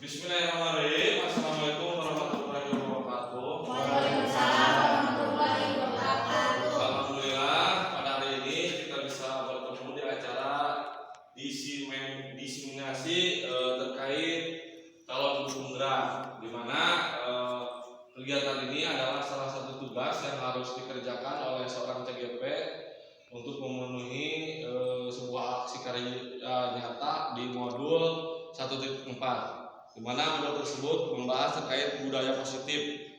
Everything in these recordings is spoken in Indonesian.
Bismillahirrahmanirrahim. Assalamualaikum warahmatullahi wabarakatuh. Waalaikumsalam warahmatullahi wabarakatuh. Alhamdulillah pada hari ini kita bisa bertemu di acara diseminasi terkait calon penggerak, di mana kegiatan ini adalah salah satu tugas yang harus dikerjakan oleh seorang CGP untuk memenuhi sebuah aksi karya nyata di modul 1.4, di mana modul tersebut membahas terkait budaya positif.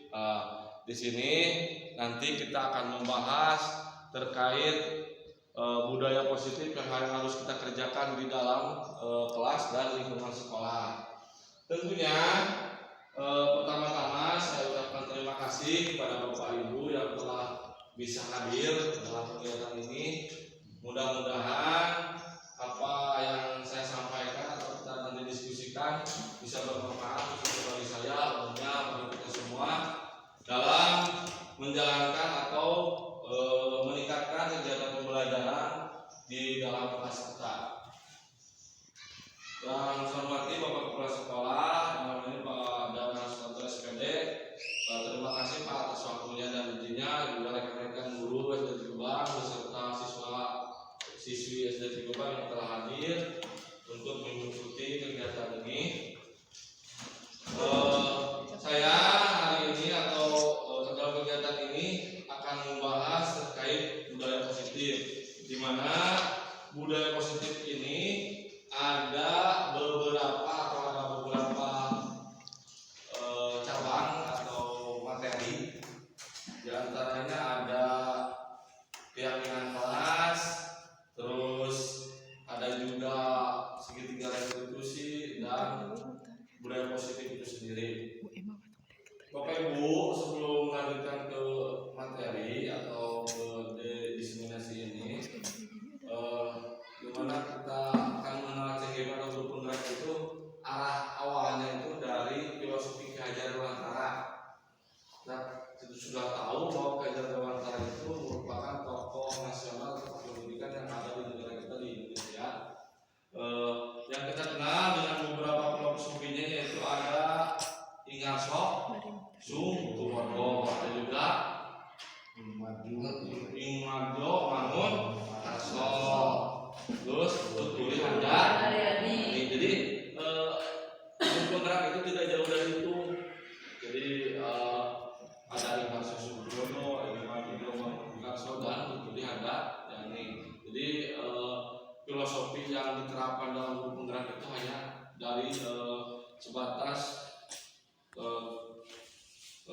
Di sini nanti kita akan membahas terkait budaya positif yang harus kita kerjakan di dalam kelas dan lingkungan sekolah. Tentunya pertama-tama saya ucapkan terima kasih kepada Bapak Ibu yang telah bisa hadir dalam kegiatan ini. Mudah-mudahan apa yang saya sampaikan atau kita nanti diskusikan bisa bermanfaat untuk bagi saya, umumnya bagi kita semua dalam menjalankan atau meningkatkan kegiatan pembelajaran di dalam kelas kita. Yang saya hormati Bapak Kepala Sekolah, dalam ini Pak Dana Sutanto SPD, terima kasih Pak atas waktunya dan izinnya, juga rekan-rekan guru SD Cigubang beserta siswi SD Cigubang yang telah hadir untuk mengikuti kegiatan ini. Saya hari ini atau dalam kegiatan ini akan membahas terkait budaya positif, di mana budaya positif ini ada beberapa cabang atau materi. Di antaranya ada keyakinan kelas, terus ada juga segitiga restitusi dan budaya positif itu sendiri. Bapak Ibu, sebelum melanjutkan ke materi atau ke diseminasi ini, dimana kita akan mengenal CGP atau grup penggerak itu, arah awalnya itu dari filosofi Ki Hajar Dewantara. Nah, kita sudah tahu bahwa Ki Hajar Dewantara itu merupakan tokoh nasional tokoh pendidikan yang ada di negara kita di Indonesia. Yang kita kenal dengan beberapa filosofinya, yaitu ada Ingarso, Sung Tuwodo, ada juga Ingmadjo Mangun Arso, terus Tutuli Handar. Jadi grup penggerak itu tidak jauh dari itu. Jadi ada Ingarso Subono, Ingmadjo Mangun Arso dan Tutuli Handar. Jadi filosofi yang diterapkan dalam grup penggerak itu hanya dari sebatas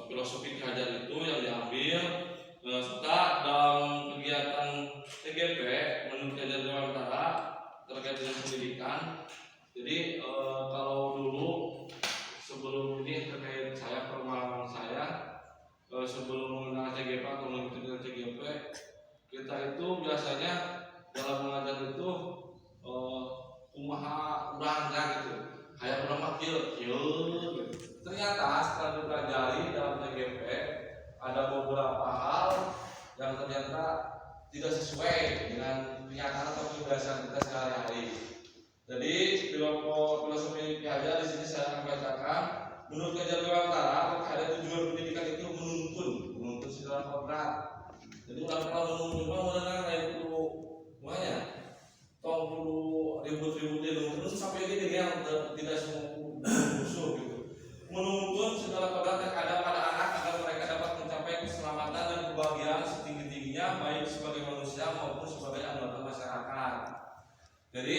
filosofi Ki Hajar itu yang diambil, serta dalam kegiatan TGP menurut Ki Hajar Dewantara terkait dengan pendidikan. Jadi kalau dulu sebelum ini terkait saya, pengalaman saya sebelum mengenal CGP atau mengikuti CGP, kita itu biasanya dalam mengajar itu kumaha urangga gitu, kayak urang makil gitu. Ternyata setelah dipelajari dalam TGP ada beberapa hal yang ternyata tidak sesuai dengan kenyataan atau kebiasaan kita sehari-hari. Jadi filosofi Ki Hajar di sini saya akan bacakan. Menurut Ki Hajar Dewantara, ada tujuan pendidikan itu menuntun secara kodrat. Jadi kalau menuntun mah itu semuanya tong dulu ribut-ribut terus sampai gini yang tidak semua musuh gitu. Menuntun segala kodrat yang ada pada anak agar mereka dapat mencapai keselamatan dan kebahagiaan setinggi-tingginya, baik sebagai manusia maupun sebagai anggota masyarakat. Jadi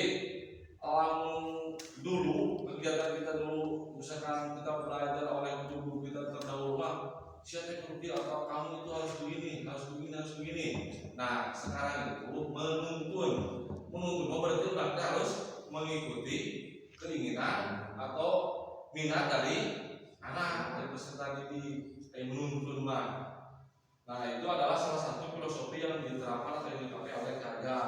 dulu kegiatan kita dulu, misalkan kita belajar oleh guru kita terdahulu, siapa yang berpikir atau kamu itu harus begini. Nah sekarang itu menuntun berarti kita harus mengikuti keinginan atau minat dari anak, dari peserta didik, menuntun. Nah itu adalah salah satu filosofi yang diterapkan atau yang dipakai oleh Ki Hajar.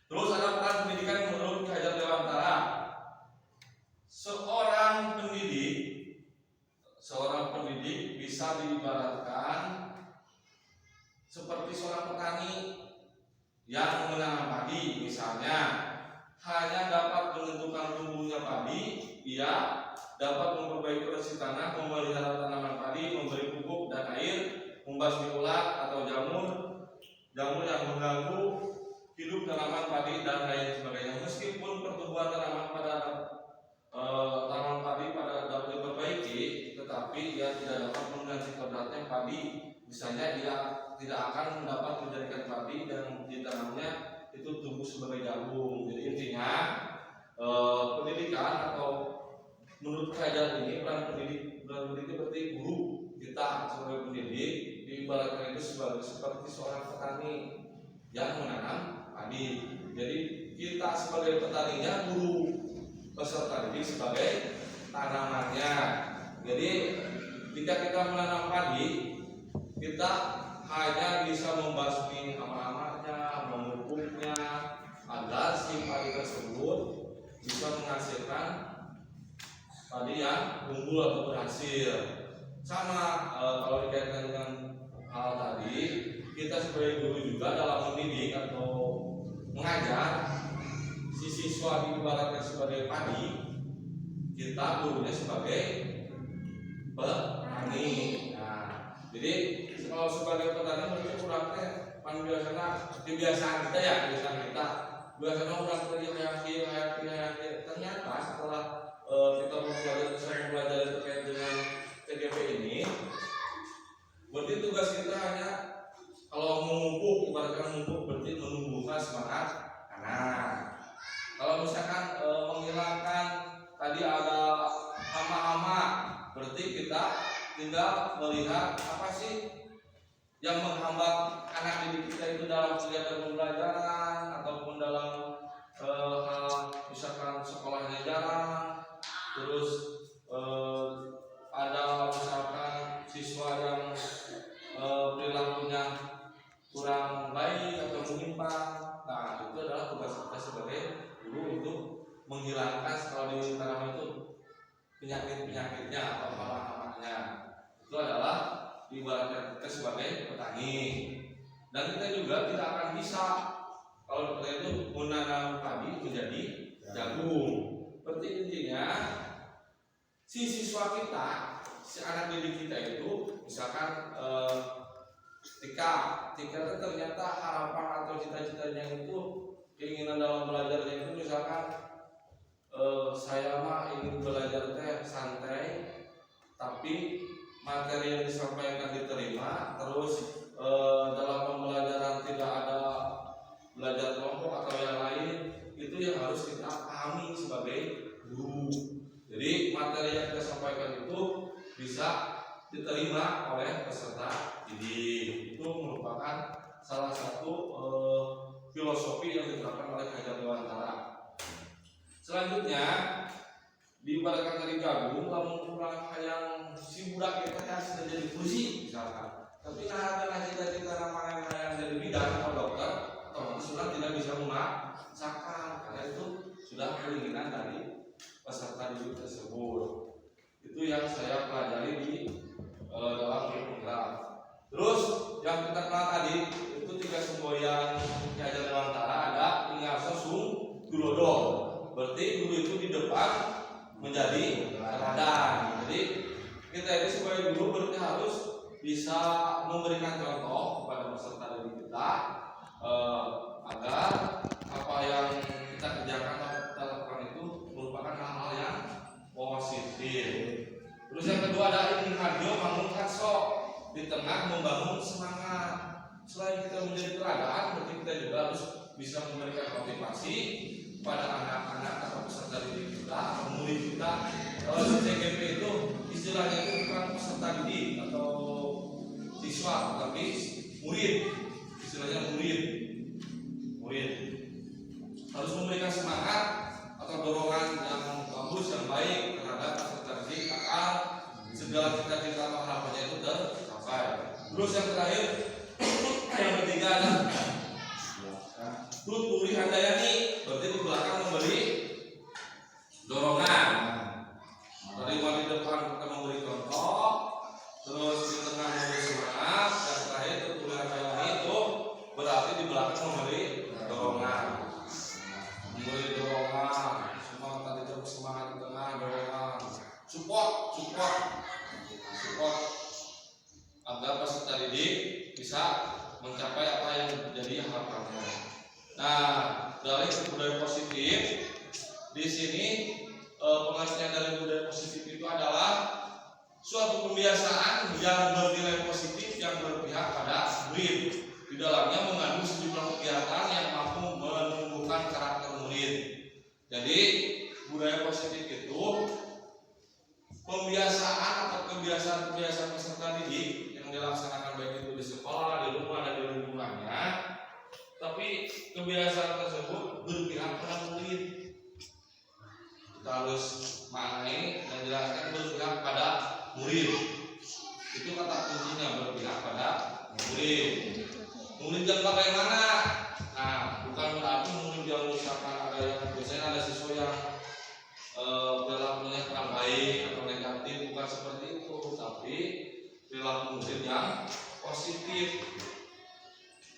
Terus ada peran pendidikan menurut Ki Hajar Dewantara. Seorang pendidik bisa diibaratkan seperti seorang petani yang menanam padi. Misalnya hanya dapat menentukan tumbuhnya padi, ia dapat memperbaiki kondisi tanah, memelihara tanaman padi, memberi pupuk dan air, membasmi ulat atau jamur yang mengganggu hidup tanaman padi dan lain sebagainya. Meskipun pertumbuhan tanaman padi dapat diperbaiki, tetapi ia tidak dapat mengganti kodratnya padi. Misalnya dia tidak akan mendapat menjadikan padi dan ditanamnya itu tumbuh sebagai jagung. Jadi intinya pendidikan atau menurut kajian ini peran pendidik berarti guru kita sebagai pendidik diibaratkan itu seperti seorang petani yang menanam padi. Jadi kita sebagai petaninya, guru peserta didik sebagai tanamannya. Jadi jika kita menanam padi, kita hanya bisa membasmi hama-hamanya, memupuknya agar si padi tersebut bisa menghasilkan padi yang unggul atau berhasil. Sama kalau dikaitkan dengan hal tadi, kita sebagai guru juga dalam mendidik atau mengajar si siswa diibaratkan sebagai padi, kita gurunya sebagai petani. Nah, jadi kalau sebagai petani berarti kurang biasanya kebiasaan kita ya, biasanya orang kayak ternyata setelah kita belajar terkait dengan TGP ini, berarti tugas kita hanya kalau memupuk, ibaratkan memupuk berarti menumbuhkan semangat anak. Kalau misalkan menghilangkan tadi ada hama-hama, berarti kita tinggal melihat apa sih yang menghambat anak didik kita itu dalam kegiatan pembelajaran ataupun dalam hal misalkan sekolahnya jarang, terus ada misalkan siswa yang perilakunya kurang baik atau menyimpang. Nah, itu adalah tugas kita sebagai guru untuk menghilangkan kalau di tanam itu penyakit-penyakitnya atau hama-hamanya. Itu adalah diibaratkan kita sebagai petani. Dan kita juga tidak akan bisa kalau kita itu menanam padi menjadi jagung. Berarti intinya si siswa kita, si anak didik kita itu misalkan ketika ternyata harapan atau cita-citanya itu, keinginan dalam belajarnya itu misalkan saya mah ingin belajar teh santai, tapi materi yang disampaikan diterima, terus dalam pembelajaran tidak ada belajar kelompok atau yang lain, itu yang harus kita pahami sebagai guru. Jadi materi yang kita sampaikan itu bisa diterima oleh peserta didik. Itu merupakan salah satu filosofi yang diterapkan oleh Kajian Dewantara. Selanjutnya diibaratkan dari jagung, lamun kurang yang si budak kita kan sudah jadi kursi misalkan, tapi nah ada cita-cita namanya yang jadi bidan atau dokter, otomatis sudah tidak bisa memaksakan karena itu sudah keinginan dari peserta didik tersebut. Itu yang saya pelajari di dalam program. Terus yang kita kenal tadi itu 3 semboyan Kajian Dewantara, ada Ingarso, Sung, Dulodo. Berarti guru itu di depan menjadi teladan. Jadi kita ini sebagai guru berarti harus bisa memberikan contoh kepada peserta didik kita agar apa yang kita kerjakan atau kita lakukan itu merupakan hal-hal yang positif. Terus yang kedua ada Inharjo Mangun Karso, di tengah membangun semangat. Selain kita menjadi teladan, berarti kita juga harus bisa memberikan motivasi pada anak-anak atau peserta didik kita atau murid kita. Kalau di CGP itu istilahnya itu bukan peserta didik atau siswa, tapi murid. Istilahnya murid harus memberikan semangat atau dorongan yang bagus, yang baik terhadap peserta didik agar segala cita-cita atau harapannya itu tercapai. Terus yang terakhir, yang ketiga adalah Tuturi Handayani, berarti di belakang memberi dorongan. Tadi di depan kita memberi contoh, terus di tengah memberi semangat, dan terakhir Tuturi Handayani itu berarti di belakang memberi dorongan. Memberi dorongan, semua tadi terus semangat di tengah dorongan. Nah, dari budaya positif di sini pengertian dari budaya positif itu adalah suatu kebiasaan yang bernilai positif yang berpihak pada murid. Di dalamnya mengandung sejumlah kegiatan yang mampu menumbuhkan karakter murid. Jadi budaya positif itu pembiasaan atau kebiasaan-kebiasaan peserta didik yang dilaksanakan baik itu di sekolah, di rumah, dan di lingkungannya. Tapi kebiasaan tersebut berpihak pada murid. Kita harus maknai dan jelaskan berpihak pada murid. Itu kata kuncinya, berpihak pada murid. Murid yang bagaimana? Nah, bukan berarti murid yang misalkan ada yang biasanya ada siswa yang perilakunya kurang baik atau negatif, bukan seperti itu, tapi perilaku murid yang positif.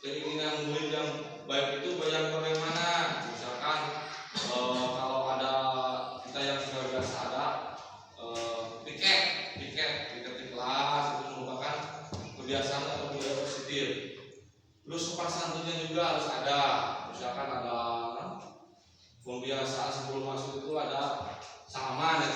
Keinginan murid yang baik itu yang bagaimana? Misalkan kalau ada kita yang sudah biasa ada piket di kelas, itu merupakan kebiasaan atau budaya positif. Terus sopan santunnya juga harus ada. Misalkan ada pembiasaan sebelum masuk itu ada salaman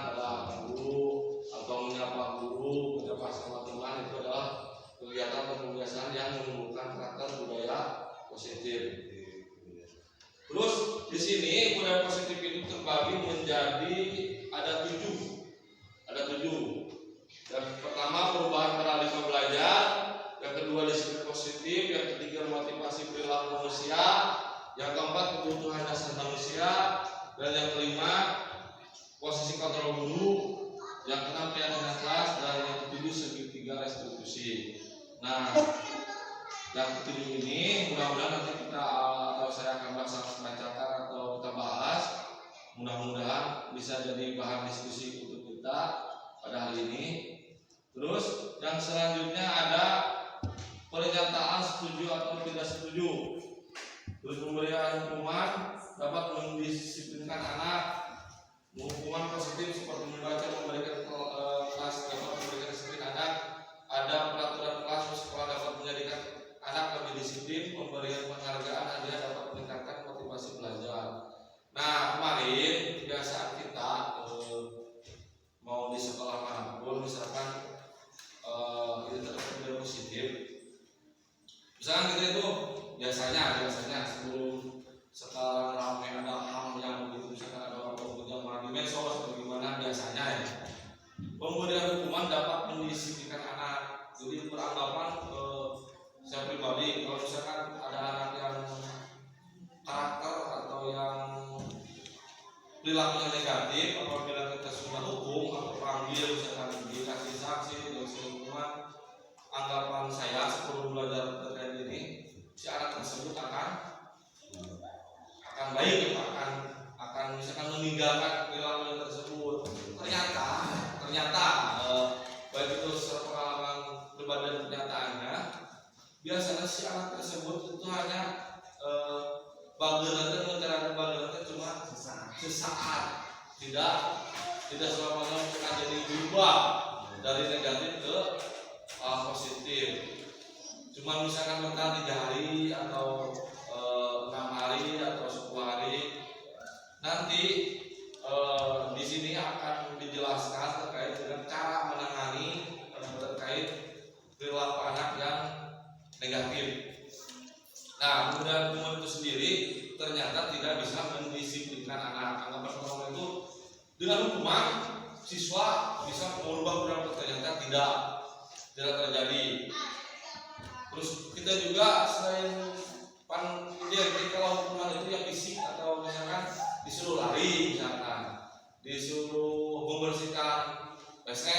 pada guru atau menyapa guru, menyapa sama teman, itu adalah kegiatan atau kebiasaan yang menumbuhkan karakter budaya positif. Terus di sini budaya positif itu terbagi menjadi ada tujuh. Yang pertama perubahan paradigma belajar, yang kedua disiplin positif, yang ketiga motivasi perilaku manusia, yang keempat kebutuhan dasar manusia, dan yang kelima posisi kontrol guru, yang keenam keyakinan kelas, dan yang ketujuh segitiga restitusi. Nah, yang ketujuh ini mudah-mudahan nanti kita atau saya akan bacakan atau kita bahas. Mudah-mudahan bisa jadi bahan diskusi untuk kita pada hari ini. Terus yang selanjutnya ada pernyataan setuju atau tidak setuju. Terus pemberian hukuman dapat mendisiplinkan anak. Hukuman positif seperti membaca, memberikan kelas dapat memberikan disiplin anak. Ada peraturan kelas sekolah dapat menjadikan anak lebih disiplin. Pemberian penghargaan hadiah dapat meningkatkan motivasi belajar. Nah, kemarin kebiasaan kita mau di sekolah manapun, misalkan itu terkait positif. Misalkan kita itu biasanya sebelum sekarang ramai ada hal yang begitu, misalkan ada orang berjamaah di medsos atau gimana biasanya ya. Pemberian hukuman dapat mendisiplinkan anak. Jadi beranggapan saya pribadi kalau misalkan ada anak yang karakter atau yang perilakunya negatif, apabila kita sudah hukum atau panggil misalkan dikasih saksi dan semua, anggapan saya sebelum belajar terkait ini, si anak tersebut akan baik, akan misalkan meninggalkan perilaku tersebut. Ternyata baik itu secara pengalaman pribadi dan kenyataannya, biasanya si anak tersebut itu hanya bagerannya cuma sesaat, tidak selamanya akan jadi berubah dari negatif ke positif. Cuma misalkan mental 3 hari atau 6 hari atau 10 hari, nanti di sini akan dijelaskan terkait dengan cara menangani terkait perilaku anak yang negatif. Nah, kemudian hukuman itu sendiri ternyata tidak bisa mendisiplinkan anak. Anggapan pertama itu dengan hukuman siswa bisa merubah perilaku, ternyata tidak terjadi. Terus kita juga selain kalau hukuman itu yang fisik atau misalkan disuruh lari, misalkan disuruh membersihkan WC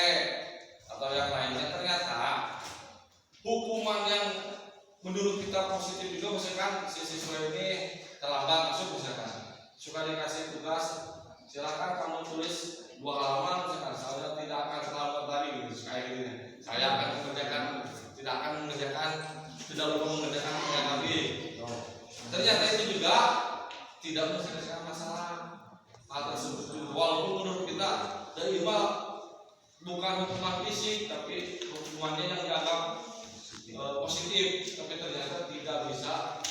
atau yang lainnya, ternyata hukuman yang menurut kita positif juga, misalkan si siswa ini terlambat masuk, misalkan suka dikasih tugas, silakan kamu tulis 2 halaman, misalkan saya tidak akan terlambat lagi gitu, kayak gini, saya akan mengerjakan, tidak lupa mengerjakan lagi. Ternyata itu juga tidak menyelesaikan masalah hal tersebut. Walaupun menurut kita dari bukan hukuman fisik, tapi hukumannya yang dianggap positif, tapi ternyata tidak bisa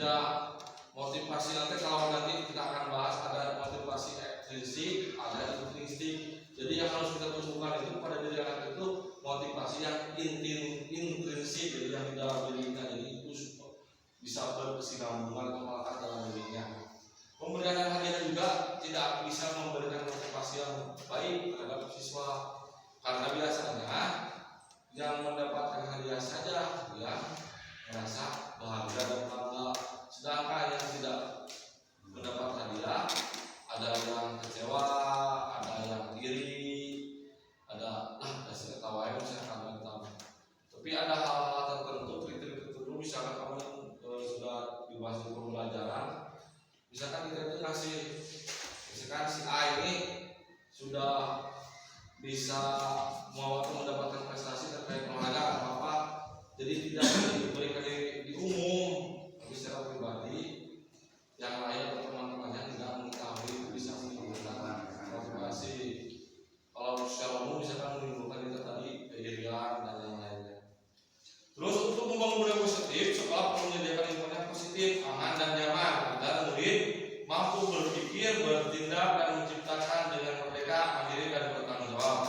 tidak motivasi nanti kalau nanti kita akan bahas ada motivasi ekstrinsik, ada intrinsik. Jadi yang harus kita tumbuhkan itu pada diri anak itu motivasi yang intrinsik, jadi yang di dalam dirinya, jadi itu bisa berkesinambungan atau melekat dalam dirinya. Pemberian hadiah juga tidak bisa memberikan motivasi yang baik terhadap siswa, karena biasanya yang mendapatkan hadiah saja yang merasa bahagia dan bangga, sedangkan yang tidak mendapat hadiah ada yang kecewa, ada yang iri, ada dasar ketawa yang misalkan kamu. Tapi ada hal-hal tertentu, kriteria tertentu, misalkan kamu sudah dibahas di pembelajaran, misalkan kita itu ngasih, misalkan si A ini sudah bisa mau mendapatkan prestasi terkait olahraga atau apa, jadi tidak diberikan di umum, tapi secara pribadi yang lain atau teman-temannya tidak mengetahui itu bisa menimbulkan motivasi. Kalau secara umum misalkan menimbulkan itu tadi keirian dan yang lainnya. Terus untuk membangun budaya positif, sekolah perlu menyediakan lingkungan yang positif, aman dan nyaman agar murid mampu berpikir, bertindak dan menciptakan dengan merdeka, mandiri dan bertanggung jawab.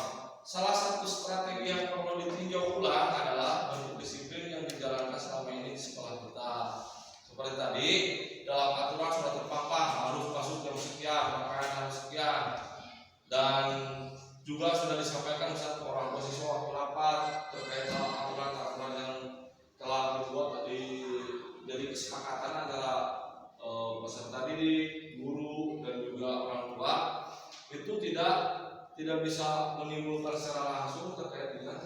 Salah satu strategi yang perlu ditinjau ulang adalah bentuk disiplin yang dijalankan selama ini di sekolah kita. Seperti tadi, dalam aturan sudah terpampang harus masuk jam sekian, pakaian harus sekian, dan juga sudah disampaikan satu orang siswa waktu rapat terkait aturan-aturan yang telah dibuat dari kesepakatan antara peserta didik, guru, dan juga orang tua. Itu tidak bisa menimbulkan secara langsung terkait dengan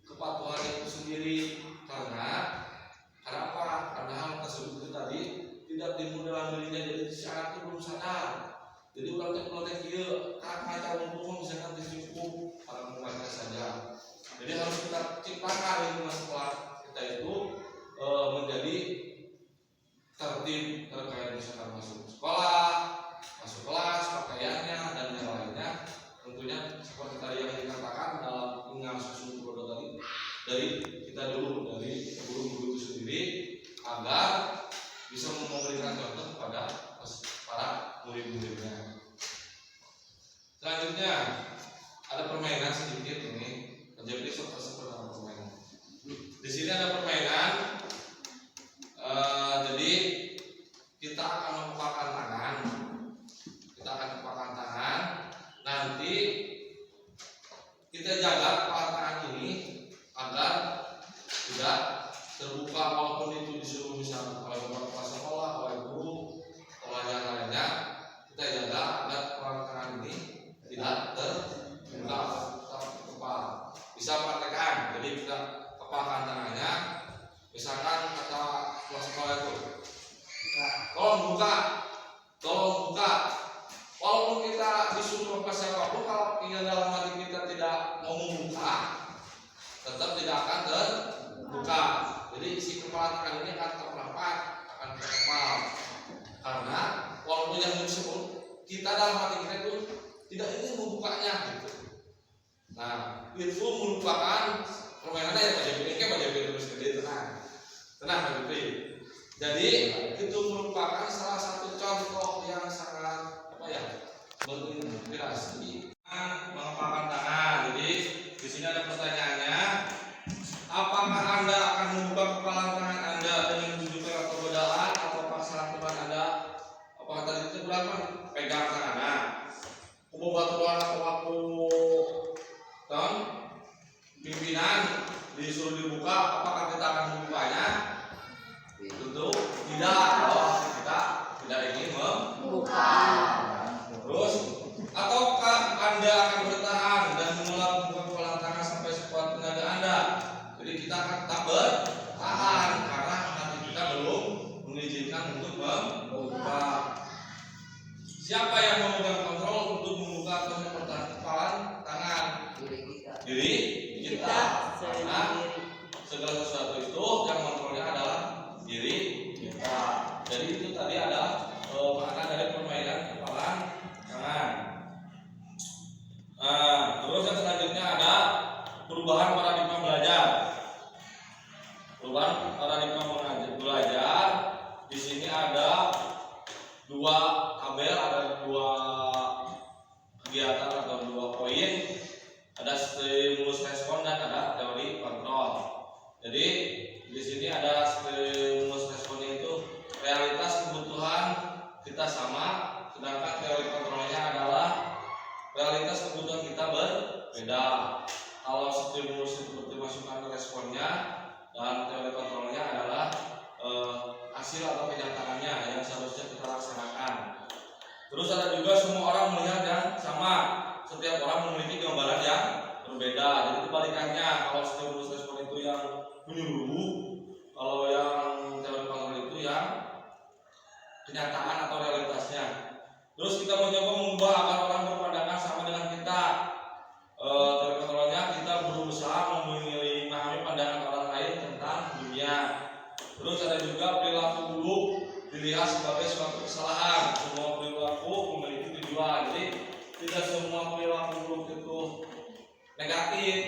kepatuhan itu sendiri, karena apa? Karena hal tersebut itu tadi tidak timbul dalam dirinya, jadi si anak itu belum sadar. Jadi ulang teknologi dia kata untuk misalkan cukup para membaca saja. Jadi harus kita ciptakan lingkungan sekolah kita itu menjadi tertib terkait misalkan masuk sekolah, masuk kelas, pakaiannya dan yang lainnya. Tentunya seperti tadi yang dikatakan dalam ingat susun produk tadi, dari kita dulu, dari guru-guru itu sendiri, agar bisa memberikan contoh kepada para murid-muridnya. Selanjutnya ada permainan sedikit ini, jadi seperti permainan. Di sini ada permainan, jadi kita akan mengepakkan tangan, nanti kita jaga kepakan tangan ini agar tidak terbuka, walaupun itu disuruh misalnya oleh kepala sekolah, oleh guru, oleh yang lainnya, kita jaga agar kepakan tangan ini tidak terbuka, tetap bisa praktekkan. Jadi kita kepakan tangannya, misalkan kata kepala sekolah itu, tolong buka. Walaupun kita disuruh apa siapapun, kalau ingin dalam hati kita tidak mau membuka, tetap tidak akan terbuka. Jadi isi kepala tangan ini akan tetap rapat, akan terkepal. Karena walaupun yang disebut kita dalam hati kita itu tidak ingin membukanya gitu. Nah, itu merupakan permainannya ya Pak Jepri terus gede tenang Pak Jepri. Jadi itu merupakan salah satu contoh yang sangat berinspirasi mengepakkan tangan. Jadi di sini ada pertanyaannya, apakah Anda akan membuka kepala tangan Anda dengan tunjukkan atau godaan atau pasangan teman Anda? Apakah tadi itu berapa? Pegang tangannya. Batuan atau waktu pimpinan disuruh dibuka, apakah kita akan membukanya? Tentu tidak. Kita tidak ingin membuka. Terus, ataukah Anda akan bertahan dan menolak membuka kepala tangan sampai sekuat tenaga Anda? Jadi kita akan tetap bertahan karena hati kita belum mengizinkan untuk membuka. Siapa yang memegang kontrol untuk membuka atau mempertahankan kepala tangan? Diri kita. Karena segala sesuatu itu yang kontrolnya adalah diri kita. Jadi itu tadi ada makna dari permainan kepala tangan. Terus yang selanjutnya ada perubahan paradigma belajar. Perubahan paradigma belajar di sini hasil atau kenyataannya yang seharusnya kita laksanakan. Terus ada juga semua orang melihat yang sama, setiap orang memiliki gambaran yang berbeda. Jadi kebalikannya, kalau stimulus respon itu yang menyuruh, kalau yang teori kontrol itu yang kenyataan atau realitasnya. Terus kita mencoba mengubah agar orang berpandangan sama dengan kita. Teori kontrolnya kita berusaha memahami pandangan orang lain tentang dunia. Terus ada juga perilaku buruk dilihat sebagai suatu kesalahan. Semua perilaku memiliki tujuan. Jadi tidak semua perilaku buruk itu negatif.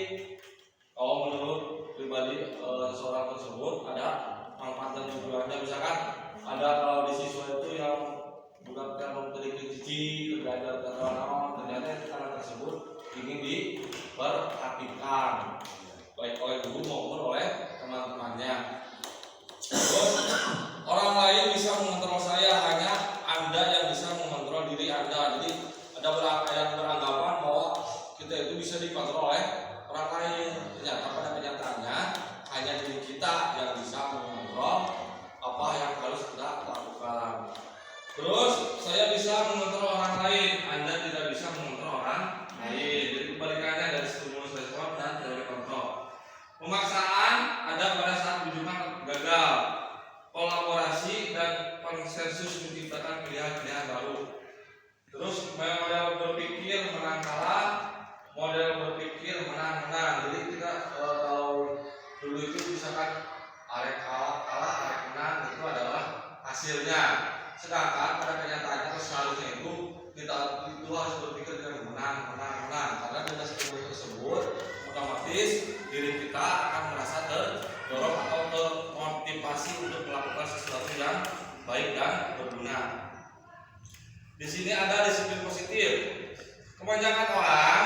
Kalau menurut pribadi seorang tersebut ada manfaat dan tujuannya. Misalkan ada kalau di siswa itu yang bukan memiliki cici, belajar kata ternyata anak tersebut ingin diperhatikan baik oleh guru maupun oleh teman-temannya. Terus orang lain bisa mengontrol saya, hanya Anda yang bisa mengontrol diri Anda. Jadi ada yang beranggapan bahwa kita itu bisa dikontrol oleh orang lain. Ternyata pada kenyataannya hanya diri kita yang bisa mengontrol apa yang harus kita lakukan. Terus saya bisa mengontrol orang lain, Anda tidak bisa mengontrol orang lain. Jadi kebalikannya dari stimulus respon dan teori kontrol. Pemaksaan ada pada saat rujukan gagal. Kolaborasi dan konsensus menciptakan pilihan-pilihan baru. Terus model berpikir menang kalah, model berpikir menang-menang. Jadi kita kalau dulu itu misalkan arek kalah, arek menang, itu adalah hasilnya. Sedangkan pada kenyataannya seharusnya itu kita itu harus berpikir dengan menang. Karena dengan stimulus tersebut otomatis diri kita akan merasa terdorong atau termotivasi untuk melakukan sesuatu yang baik dan berguna. Di sini ada disiplin positif. Kebanyakan orang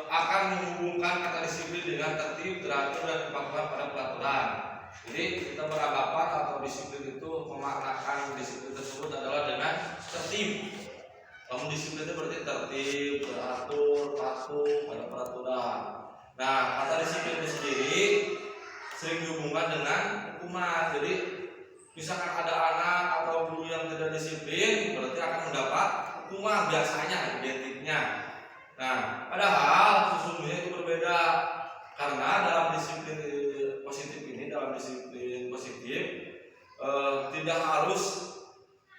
akan menghubungkan kata disiplin dengan tertib, teratur, dan kepatuhan pada peraturan. Jadi kita beranggapan atau disiplin itu memaknakan disiplin tersebut adalah dengan tertib. Namun disiplin itu berarti tertib, teratur, patuh pada peraturan. Nah, kata disiplin itu sendiri sering dihubungkan dengan hukuman. Jadi misalkan ada anak atau guru yang tidak disiplin, berarti akan mendapat hukuman biasanya identiknya. Nah, padahal sesungguhnya itu berbeda. Karena dalam disiplin positif ini, tidak harus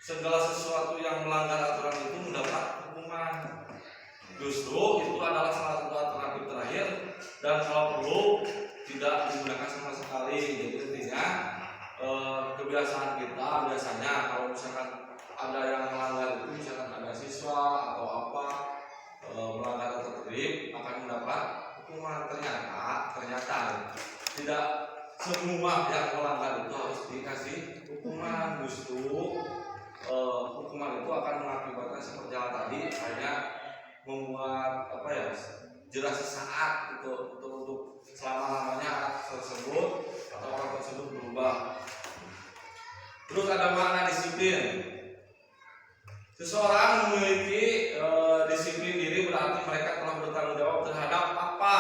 segala sesuatu yang melanggar aturan itu mendapat hukuman. Justru itu adalah salah satu alternatif terakhir, dan kalau perlu tidak digunakan sama sekali. Jadi intinya kebiasaan kita biasanya kalau misalkan ada yang melanggar itu, misalkan ada siswa atau apa melanggar tertib akan mendapat hukuman. Ternyata tidak semua yang melanggar itu harus dikasih hukuman. Justru hukuman itu akan mengakibatkan seperti yang tadi, hanya membuat jelas sesaat untuk selama-lamanya anak tersebut atau orang tersebut berubah. Terus ada makna disiplin. Seseorang memiliki disiplin diri berarti mereka telah bertanggung jawab terhadap apa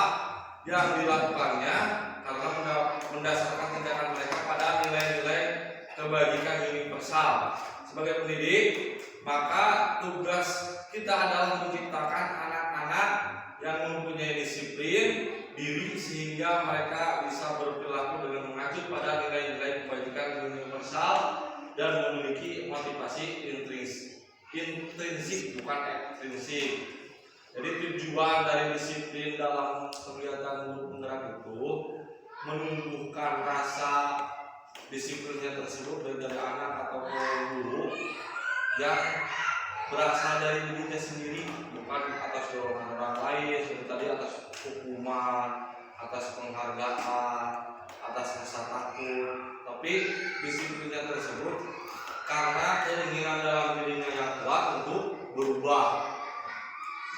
yang dilakukannya, karena mendasarkan tindakan mereka pada nilai-nilai kebajikan universal. Sebagai pendidik, maka tugas kita adalah menciptakan anak-anak yang mempunyai disiplin diri sehingga mereka bisa berperilaku dengan mengacu pada nilai-nilai kebajikan universal dan memiliki motivasi intrinsik bukan ekstrinsik. Jadi tujuan dari disiplin dalam kegiatan guru penggerak itu menumbuhkan rasa disiplinnya tersebut dari anak atau guru yang berasal dari dirinya sendiri, bukan atas dorongan orang lain seperti tadi, atas hukuman, atas penghargaan, atas rasa takut. Tapi disiplinnya tersebut karena keinginan dalam dirinya yang kuat untuk berubah.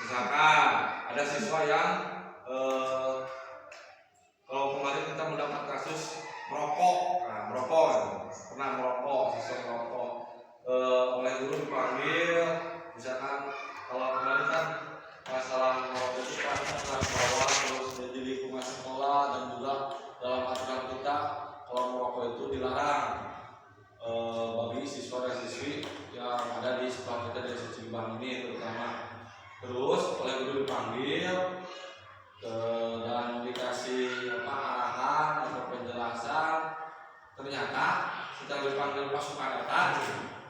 Misalkan ada siswa yang kalau kemarin kita mendapat kasus merokok, pernah merokok, siswa merokok, oleh guru dipanggil. Misalkan kalau kemarin kan masalah merokok itu kan masalah bawah, terus jadi lingkungan sekolah, dan juga dalam aturan kita kalau merokok itu dilarang bagi siswa dan siswi yang ada di sekolah kita di Cibang ini terutama. Terus oleh guru dipanggil dan dikasih arahan atau penjelasan. Ternyata setelah dipanggil pasukan datang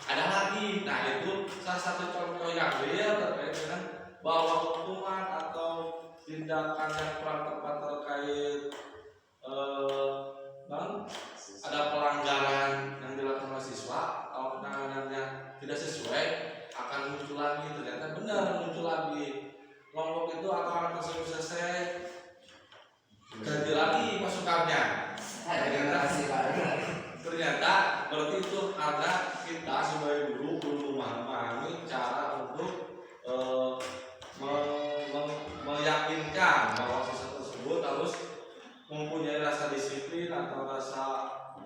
ada lagi. Nah itu salah satu contoh yang real terkait dengan bahwa hukuman atau tindakan yang kurang tepat terkait ada pelanggaran yang dilakukan oleh siswa atau penanganannya tidak sesuai akan muncul lagi. Ternyata benar muncul lagi. Kelompok itu atau anak tersebut selesai ganti lagi pasukannya. Ternyata berarti itu karena kita sebagai guru belum memahami cara untuk meyakinkan bahwa siswa tersebut harus mempunyai rasa disiplin atau rasa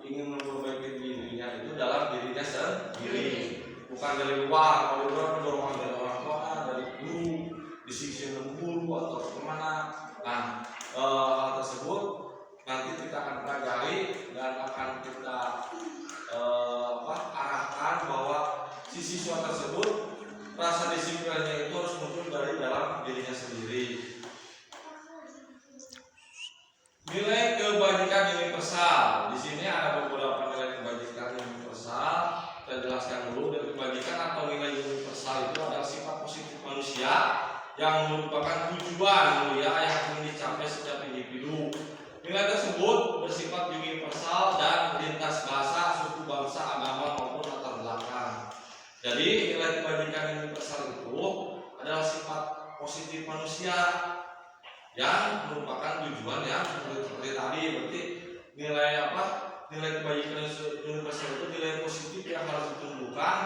ingin memperbaiki dirinya itu dalam dirinya sendiri, bukan dari luar. Kalau di luar dorongan dari orang tua, dari guru, disiksa guru atau kemana. Nah, hal tersebut nanti kita akan pelajari dan akan kita arahkan bahwa si siswa tersebut rasa disiplinnya itu harus muncul dari dalam dirinya sendiri. Nilai kebajikan universal. Di sini ada beberapa nilai kebajikan universal. Kita jelaskan dulu. Nilai kebajikan atau nilai universal itu adalah sifat positif manusia yang merupakan tujuan mulia yang ingin dicapai setiap individu. Nilai tersebut bersifat universal dan lintas bahasa, suku, bangsa, agama maupun latar belakang. Jadi nilai kebajikan universal itu adalah sifat positif manusia yang merupakan tujuan yang seperti tadi. Berarti nilai kebajikan universal itu nilai positif yang harus ditumbuhkan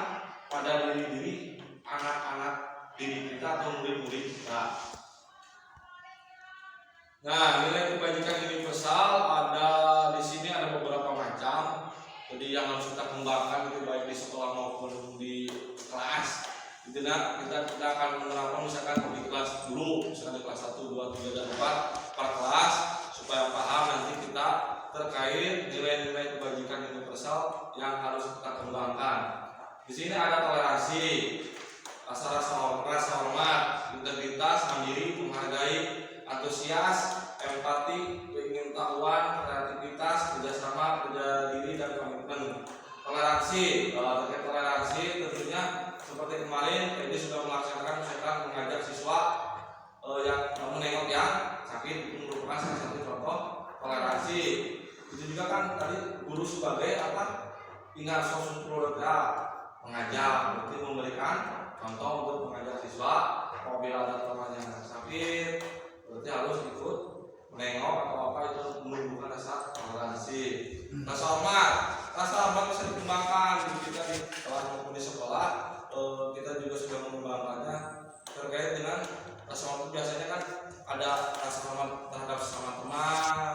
pada diri anak-anak didik kita atau murid-murid kita. Nah, nilai kebajikan universal di sini ada beberapa macam. Jadi yang harus kita kembangkan itu baik di sekolah maupun di kelas. Kita akan menerapkan misalkan di kelas dulu, misalkan di kelas 1, 2, 3, dan 4 per kelas supaya paham nanti kita terkait nilai-nilai kebajikan universal yang harus kita kembangkan. Di sini ada toleransi, rasa hormat, integritas, mandiri, menghargai, antusias, empati, keingintahuan, kreativitas, kerjasama, kerja diri, dan komitmen. Toleransi, terkait toleransi tentunya seperti kemarin ini sudah melaksanakan misalkan mengajak siswa yang menengok yang sakit, itu merupakan salah satu contoh toleransi. Itu juga kan tadi guru sebagai tinggal sosok produk mengajak, berarti memberikan contoh untuk mengajak siswa. Apabila ada temannya sakit, berarti harus ikut menengok atau itu menunjukkan rasa toleransi. Rasa hormat bisa dikembangkan kita di kelas maupun di sekolah. Kita juga sudah mengembangkannya terkait dengan rasa hormat. Biasanya kan ada rasa hormat terhadap sesama teman,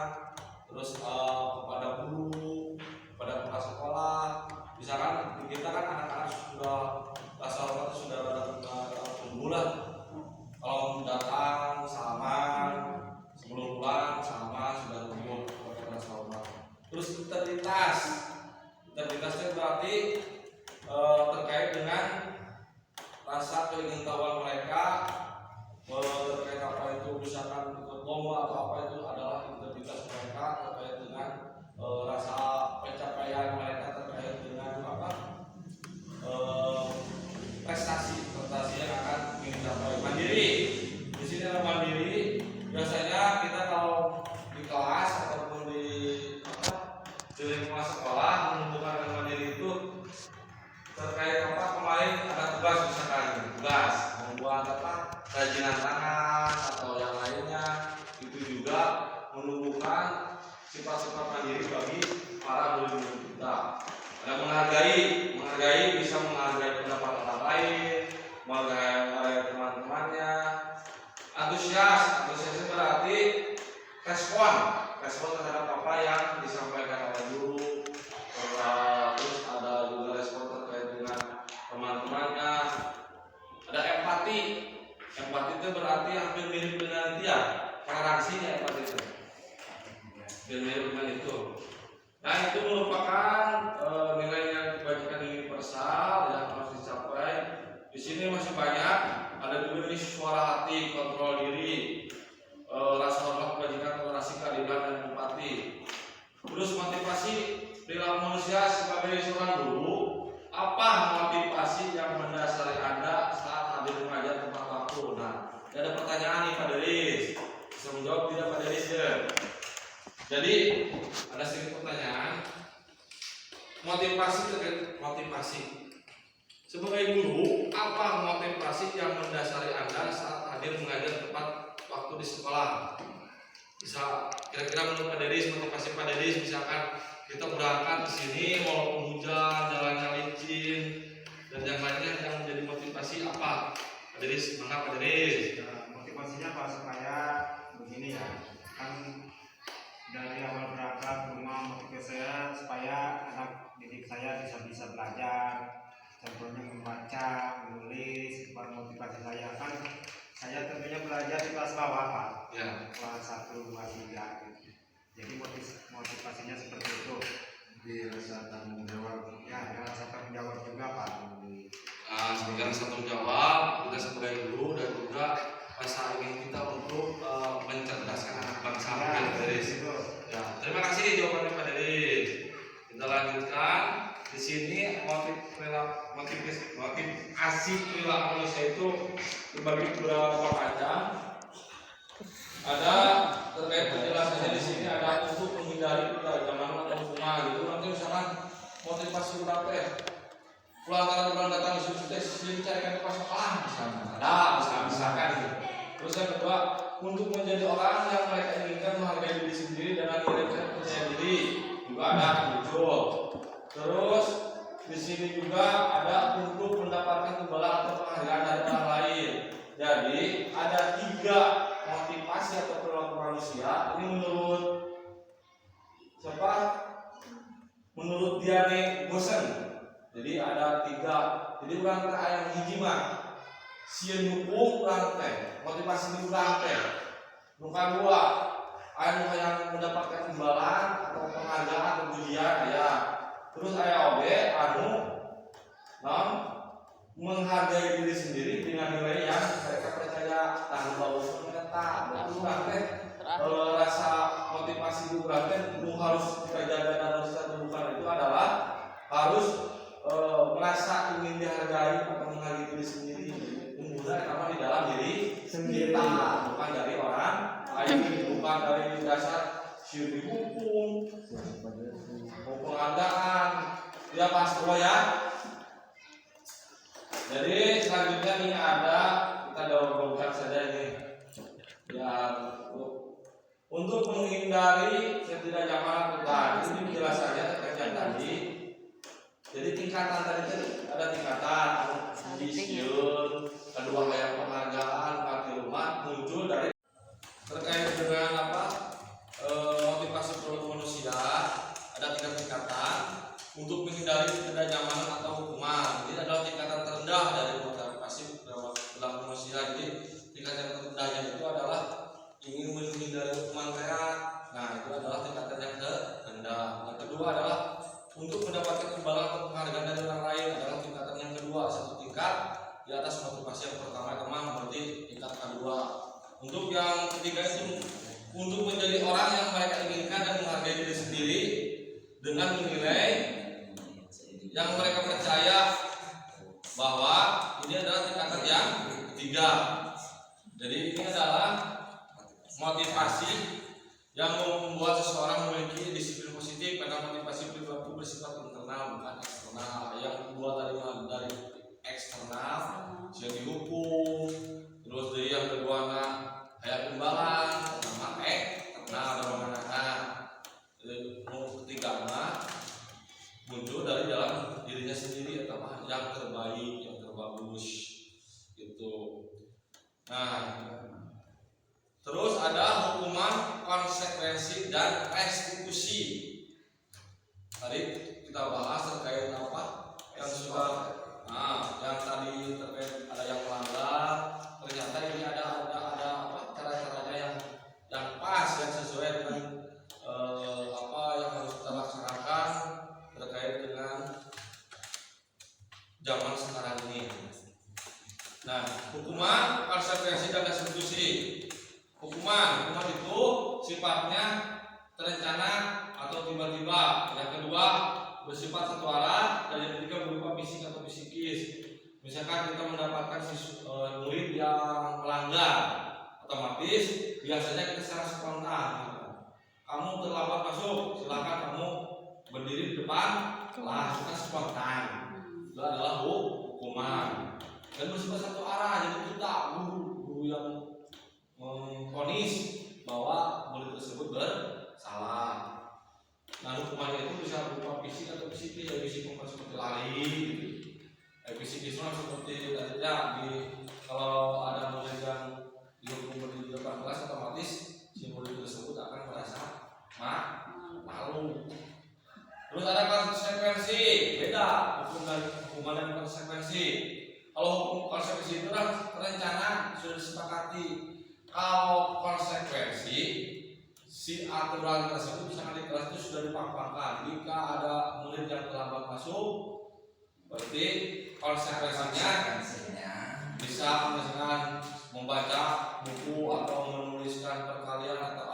terus kepada guru, kepada kepala sekolah. Misalkan kita kan anak-anak sudah rasa hormat sudah tumbuh lah. Kalau datang salaman, sebelum pulang salaman sudah tumbuh pakai rasa hormat. Terus integritas itu berarti terkait dengan rasa keingintahuan mereka terkait apa itu misalkan ikut lomba atau apa itu adalah integritas mereka terkait dengan rasa pencapaian mereka terkait dengan prestasi yang akan dicapai. Mandiri, di sini ada mandiri. Biasanya kita kalau di kelas ataupun di lingkungan sekolah menumbuhkan mandiri itu terkait kemarin ada tugas misalkan membuat kerajinan tangan atau yang lainnya, itu juga menumbuhkan sifat-sifat mandiri bagi para murid-murid kita. Ada menghargai bisa menghargai pendapat orang lain, menghargai teman-temannya. Antusias itu berarti respon terhadap apa yang disampaikan oleh guru. Terus ada juga respon terkait dengan teman-temannya. Ada empati itu berarti hampir mirip dengan dia. Toleransi empati itu hampir mirip dengan itu. Nah, itu merupakan sebagai seorang guru, apa motivasi yang mendasari Anda saat hadir mengajar tepat waktu? Nah, ada pertanyaan nih Pak Deris. Bisa menjawab tidak Pak Deris ya? Jadi ada sedikit pertanyaan. Motivasi terkait motivasi. Sebagai guru, apa motivasi yang mendasari Anda saat hadir mengajar tepat waktu di sekolah? Bisa kira-kira menurut Pak Deris, motivasi Pak Deris misalkan kita berangkat ke sini walaupun hujan, jalannya licin dan yang lainnya, yang menjadi motivasi apa? Pak Deris, mana Pak Deris? Motivasinya Pak supaya begini ya, kan dari awal berangkat rumah motivasi saya supaya anak didik saya bisa belajar, contohnya membaca, menulis. Motivasi saya kan saya tentunya belajar di kelas bawah Pak, Ya. kelas 1, 2, 3 gitu. Jadi motivasinya seperti itu. Dirasa tanggung jawab. Ya, ada rasa tanggung jawab juga Pak. Sebagai satu jawab, kita sebagai guru dan juga rasa ingin kita untuk mencerdaskan anak bangsa. Ya, Pak Deris. itu. Ya, terima kasih jawabannya Pak Deris. Kita lanjutkan. Di sini motivasi perilaku manusia itu terbagi beberapa macam. Ada terkait penjelasannya di sini, ada untuk menghindari kegamangan atau hukuman gitu. Nanti misalkan motivasi berapa ya? Pelanggaran bulan datang di sini carikan ke sekolah misalnya. Ada misalkan gitu. Terus yang kedua, untuk menjadi orang yang mereka inginkan menghargai diri sendiri dengan mengirimkan percaya diri juga ada muncul. Terus di sini juga ada untuk mendapatkan imbalan atau penghargaan dari orang lain. Jadi ada 3 motivasi atau perilaku manusia. Ini menurut siapa? Menurut Diane Bosen. Jadi ada 3. Jadi urang teh aya hiji mah sieun hukum urang teh, motivasi di urang teh. Nu kadua, aya yang mendapatkan imbalan atau penghargaan atau pujian aya. Terus aya oge anu menghargai diri sendiri dengan nilai yang mereka percaya. Tanggung jawab eta berarti urang teh rasa motivasi di urang teh nu harus kita jaga dan harus kita tumbuhkan itu adalah harus merasa ingin dihargai atau menghargai diri sendiri. Tumbuhnya karena di dalam diri kita, bukan dari orang lain, bukan dari dasar syuri hukum, penghargaan. Ya pasti ya. Jadi selanjutnya ini ada, kita downloadkan saja ini. Ya untuk menghindari ketidaknyamanan tadi, ini penjelasannya terkait yang tadi. Jadi tingkatan tadi itu ada tingkatan sieun, kedua kayak penghargaan, rumah muncul dari terkait dengan apa motivasi perilaku manusia. Ada 3 tingkatan untuk menghindari ketidaknyamanan atau hukuman. Ini adalah tingkatan terendah dari motivasi perilaku manusia. Jadi tingkatan terendahnya itu adalah ingin menghindari hukuman berat. Nah itu adalah tingkatan yang terendah. Yang kedua adalah untuk mendapatkan imbalan atau penghargaan dari orang lain, adalah tingkatan yang kedua, 1 tingkat di atas motivasi yang pertama teman, berarti tingkat kedua. Untuk yang ketiga itu untuk menjadi orang yang mereka inginkan dan menghargai diri sendiri dengan nilai yang mereka percaya, bahwa ini adalah tingkatan yang ketiga. Jadi ini adalah motivasi yang membuat seseorang memiliki disiplin positif, karena motivasi perilaku bersifat internal bukan eksternal. Yang kedua dari eksternal, yang dihukum, terus dari yang kedua kayak imbalan, sama eksternal dan mengenai. Ketiga muncul dari dalam dirinya sendiri atau yang terbaik, yang terbagus gitu. Nah, terus ada hukuman, konsekuensi, dan restitusi. Tadi kita bahas terkait apa yang sudah, yang tadi terkait ada yang melanggar. Ternyata ini ada apa cara-caranya yang pas, yang sesuai dengan apa yang harus kita laksanakan terkait dengan zaman sekarang ini. Nah, hukuman, konsekuensi, dan restitusi. Hukuman itu sifatnya terencana atau tiba-tiba. Yang kedua, bersifat satu arah, dan yang ketiga berupa fisik atau psikis. Misalkan kita mendapatkan murid yang melanggar, otomatis biasanya kita secara spontan, kamu terlambat masuk, silakan kamu berdiri di depan kelas, kita spontan. Itu adalah hukuman. Dan bersifat satu arah, jadi kita guru yang memvonis bahwa murid tersebut bersalah. Nah, hukumannya itu bisa berupa fisik atau psikis, ya fisik seperti lari, psikis seperti tadi ya, kalau ada murid yang dihukum berdiri di depan kelas, otomatis si murid tersebut akan merasa malu. Terus ada konsekuensi, beda hukuman dan konsekuensi. Kalau hukum konsekuensi itu adalah rencana sudah disepakati. Kalau konsekuensi, si aturan tersebut misalkan di kelas itu sudah dipaparkan. Jika ada murid yang terlambat masuk, berarti konsekuensinya bisa misalkan membaca buku atau menuliskan perkalian atau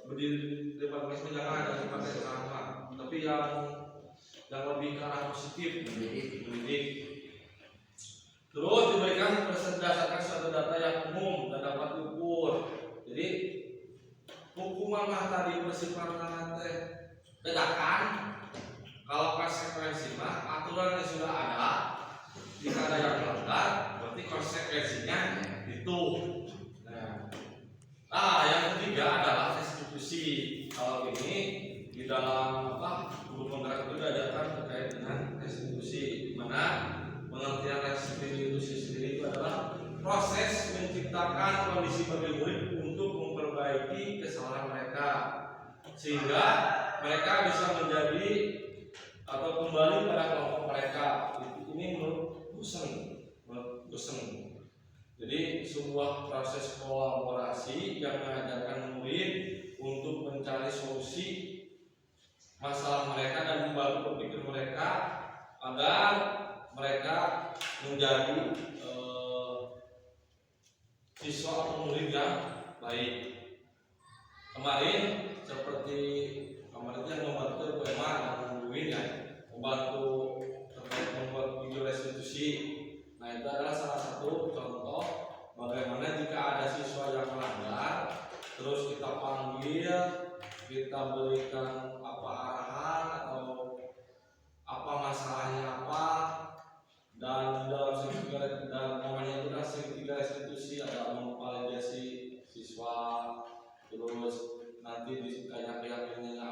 berdiri di depan kelas, jangan ada dipakai sama, tapi yang lebih ke arah positif, mendidik. Terus diberikan berdasarkan suatu data yang umum dan dapat diukur. Jadi hukuman mah tadi bersifat dadakan. Kalau konsekuensi mah aturan yang sudah ada, jika ada yang melanggar, berarti konsekuensinya itu. Nah, yang ketiga adalah restitusi. Kalau ini di dalam guru penggerak itu diajarkan terkait dengan restitusi, di mana pengertian restitusi sendiri itu adalah proses menciptakan kondisi bagi murid untuk memperbaiki kesalahan mereka, sehingga mereka bisa menjadi atau kembali pada kelompok mereka. Ini menurut dosen. Jadi sebuah proses kolaborasi yang mengajarkan murid untuk mencari solusi masalah mereka dan membantu berpikir mereka agar mereka menjadi siswa atau murid yang baik. Kemarin yang membantu Emma dan Buwin ya, membantu terkait membuat video restitusi. Nah, itu adalah salah satu contoh bagaimana jika ada siswa yang melanggar, terus kita panggil, kita berikan arahan atau masalahnya dan dalam segitiga, dan namanya itu adalah segitiga restitusi, ada memvalidasi siswa, terus nanti ditanya pihak-pihaknya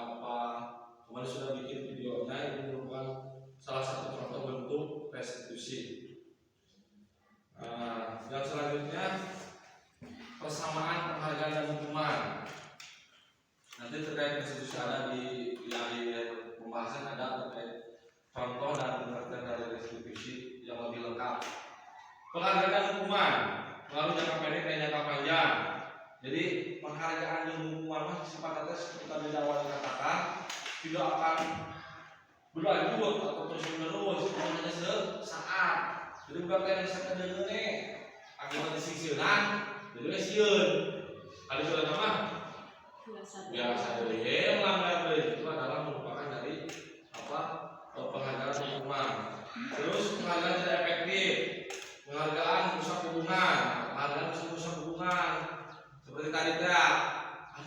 kemarin sudah bikin videonya. Itu merupakan salah satu contoh bentuk restitusi. Yang selanjutnya persamaan penghargaan dan hukuman. Nanti terkait restitusi ada di pembahasan, ada terkait contoh dan pengertian dari restitusi yang lebih lengkap. Penghargaan dan hukuman melalui jangka pendek dan jangka panjang. Jadi penghargaan dan hukuman sifatnya seperti tadi awal dikatakan tidak akan berlanjut atau terus menerus, hanya sesaat. Jadi bukan kayak misalkan dene akibat disingsiran, jadi sieun. Ada sudah nama? Biasa deui melanggar itu adalah merupakan dari penghargaan hukuman. Terus penghargaan tidak efektif, penghargaan rusak hubungan, penghargaan rusak hubungan. Seperti tadi ada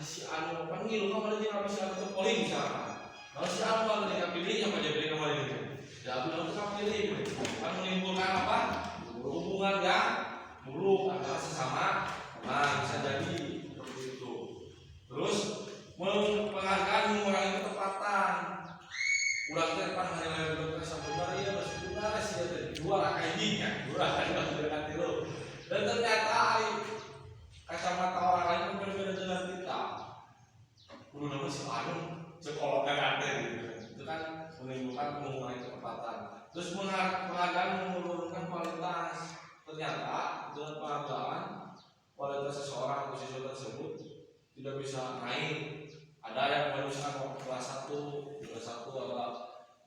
si anu panggil kamu nggak bisa ke poli misalkan. Kalau si anu kalau tidak pilih yang aja pilih kemarin itu. Ya belum bisa pilih, kan menimbulkan hubungan yang buruk antara sesama. Nah, bisa jadi seperti itu. Terus penghargaan mengurangi ketepatan. Udah depan hanya lebih sampai ya bersyukur sih juara kayak gini kan, juara dengan tiru. Dan ternyata kacamata orang lain berbeda dengan kita. Udah nama si anu sekolah kan gitu. Itu kan menimbulkan mengurangi ketepatan. Terus penghargaan menurunkan kualitas. Ternyata dengan penghargaan kualitas seseorang atau siswa tersebut tidak bisa naik. Ada yang meneruskan kelas 1, kelas 1 adalah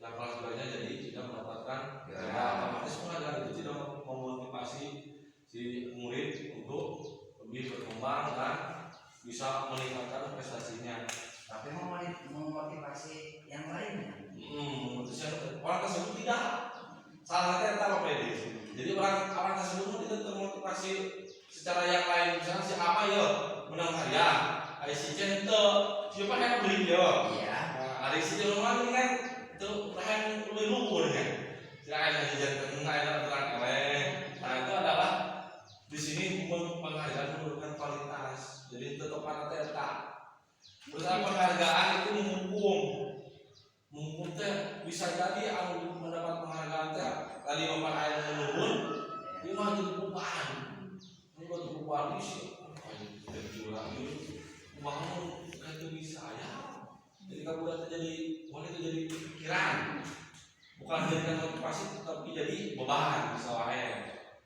yang kelas 2-nya jadi tidak mendapatkan otomatis penghargaan itu tidak memotivasi si murid untuk lebih berkembang dan bisa meningkatkan prestasinya. Tapi mau memotivasi yang lainnya. Orang tersebut tidak salah kata apa ini. Jadi orang tersebut tidak termotivasi secara yang lain. Misalnya si apa ya menang hadiah, si C itu siapa yang beli dia. Iya. Hari si Jerman ini kan itu pengen lebih luhur kan. Silakan si jantan ada terang eleng. Nah itu adalah di sini penghargaan menurunkan kualitas. Jadi tetap pada tak. Terus penghargaan itu menghukum teh bisa jadi anu mendapat penghargaan teh tadi Bapak air menurun dia mah jadi perubahan ini buat perubahan sih curang ini bangun itu bisa ya jadi kamu udah terjadi boleh terjadi pikiran bukan jadikan motivasi tapi jadi beban misalnya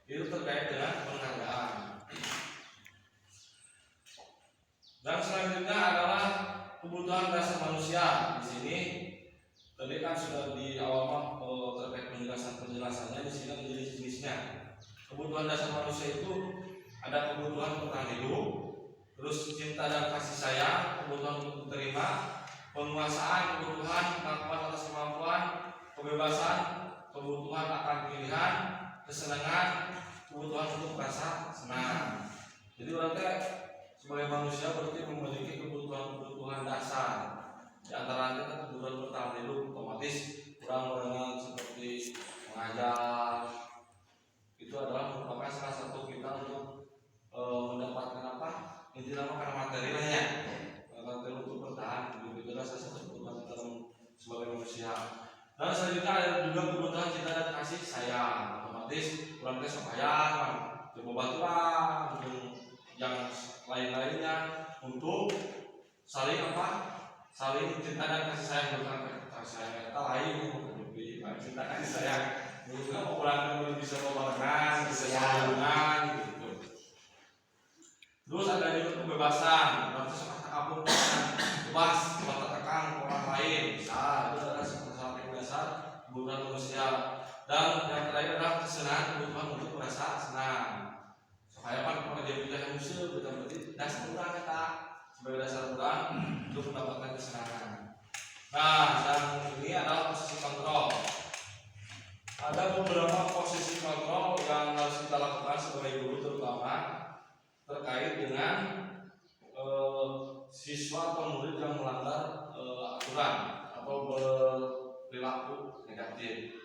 itu terkait dengan penghargaan. Dan selanjutnya adalah kebutuhan dasar manusia. Di sini tadi kan sudah di awal terkait penjelasannya di sini menjadi jenisnya. Kebutuhan dasar manusia itu ada kebutuhan bertahan hidup, terus cinta dan kasih sayang, kebutuhan untuk diterima, penguasaan, kebutuhan kemampuan atas kemampuan, kebebasan, kebutuhan akan pilihan, kesenangan, kebutuhan untuk merasa senang. Jadi berarti sebagai manusia berarti memiliki kebutuhan dasar. Di antaranya kebutuhan bertahan hidup, otomatis kurang seperti mengajar itu adalah merupakan salah satu kita untuk mendapatkan apa? Inti nama materi lah ya. Materi untuk bertahan hidup itu adalah salah satu kebutuhan kita sebagai manusia. Dan selanjutnya ada juga kebutuhan cinta dan kasih sayang. Otomatis kurang sayang, coba bantuan yang lain-lainnya untuk saling saling cinta dan kasih sayang bukan kasih sayang kita lain cinta kasih sayang juga populer bisa membangun bisa hubungan gitu. Terus ada juga kebebasan berarti seperti apapun bebas tekan orang lain bisa itu adalah salah satu dasar kebutuhan manusia. Dan yang terakhir adalah kesenangan kebutuhan untuk merasa senang. Supaya kalau dia pilih musuh berarti dasar kurang kita sebagai dasar kurang untuk mendapatkan kesenangan. Nah, yang ini adalah posisi kontrol. Ada beberapa posisi kontrol yang harus kita lakukan sebagai guru terutama terkait dengan siswa atau murid yang melanggar aturan atau berperilaku negatif.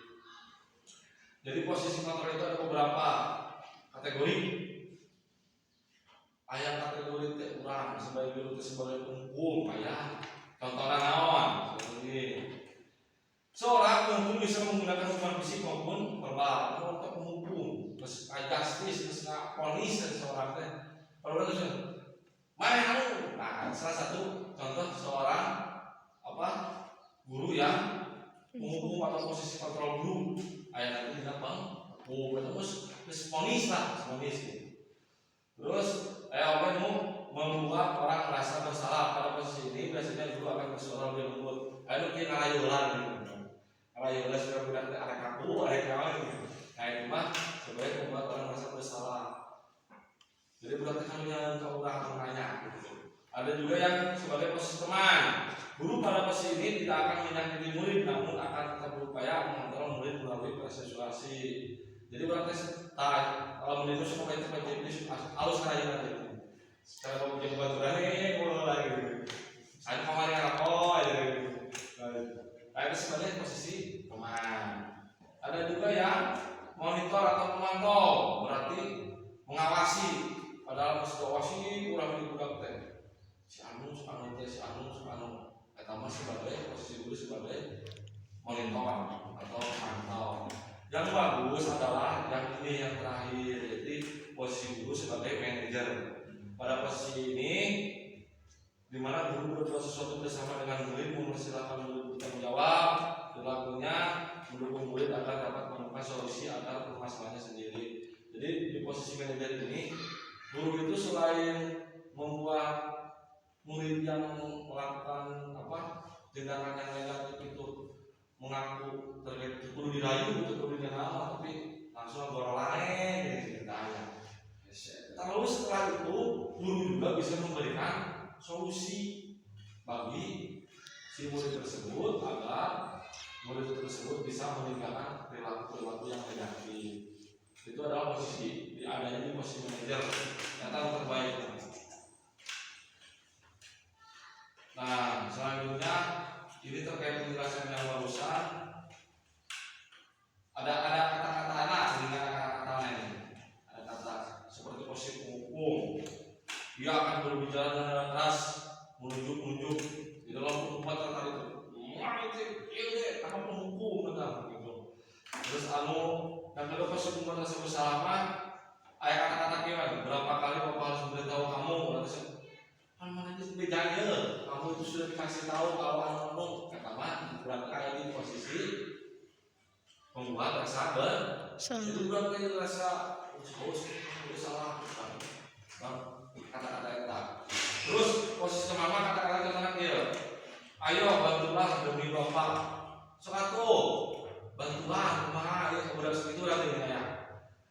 Jadi posisi kontrol itu ada beberapa kategori. Ayat kategori teh urang sebagai guru sebagai penghukum ayat contohnya naon seperti seorang penghukum bisa menggunakan hukuman fisik maupun verbal untuk menghukum terus justice terus ponis seseorang teh kalau itu mana anu nah salah satu contoh seorang guru yang menghukum atau posisi kontrol guru ayat itu tidak bang terus ponis gitu. Terus orang membuat orang merasa bersalah pada posisi ini biasanya guru akan bersuara lebih lembut. Ayo kita ngayulan gitu. Ngayulan sudah bukan ada kaku, ada kawan gitu. Nah itu mah sebagai membuat orang merasa bersalah. Jadi berarti kami yang orang menanya gitu. Ada juga yang sebagai posisi teman. Guru pada posisi ini tidak akan menyakiti murid, namun akan tetap berupaya mengontrol murid melalui persuasi. Jadi berarti kalau menurut semua itu halus aja nanti. Sekarang kamu jadi baturan mulai lagi. Saya kemarin apa aja gitu. Nah itu sebenarnya posisi teman. Ada juga yang monitor atau pemantau, berarti mengawasi. Padahal mesti awasi kurang dibuka teh. Si anu. Pertama sebagai posisi guru sebagai monitor atau pemantau. Yang bagus adalah yang ini yang terakhir, yaitu posisi guru sebagai manajer. Pada posisi ini, di mana guru berbuat sesuatu bersama dengan murid, mempersilahkan murid bertanggung jawab, perilakunya, mendukung murid agar dapat menemukan solusi agar permasalahannya sendiri. Jadi di posisi manajer ini, guru itu selain membuat murid yang melakukan tindakan yang negatif itu mengaku terkait perlu dirayu untuk perlu dikenal tapi langsung orang lain jadi ceritanya. Lalu setelah itu guru juga bisa memberikan solusi bagi si murid tersebut agar murid tersebut bisa meninggalkan perilaku yang negatif. Itu adalah posisi adanya di posisi manajer yang terbaik. Nah, selanjutnya ini terkait penjelasan yang barusan. Ada kata-kata anak di kata-kata lain. Ada kata seperti posisi menghukum. Dia akan berbicara dengan keras, menunjuk di dalam tempat terkait itu. Ini apa penghukum benar gitu. Terus yang kedua posisi pembatas bersalaman. Ayat kata-kata gimana? Berapa kali Bapak harus memberitahu kamu? Kan mana itu bedanya? Kamu itu sudah dikasih tahu kalau kamu katakan berapa kali di posisi membuat rasa jadi berapa kali rasa salah kata-kata itu. Terus posisi mama kata-kata tentang dia. Ayo bantulah demi Bapak. Satu bantulah kumaha ya kepada itu lagi ya.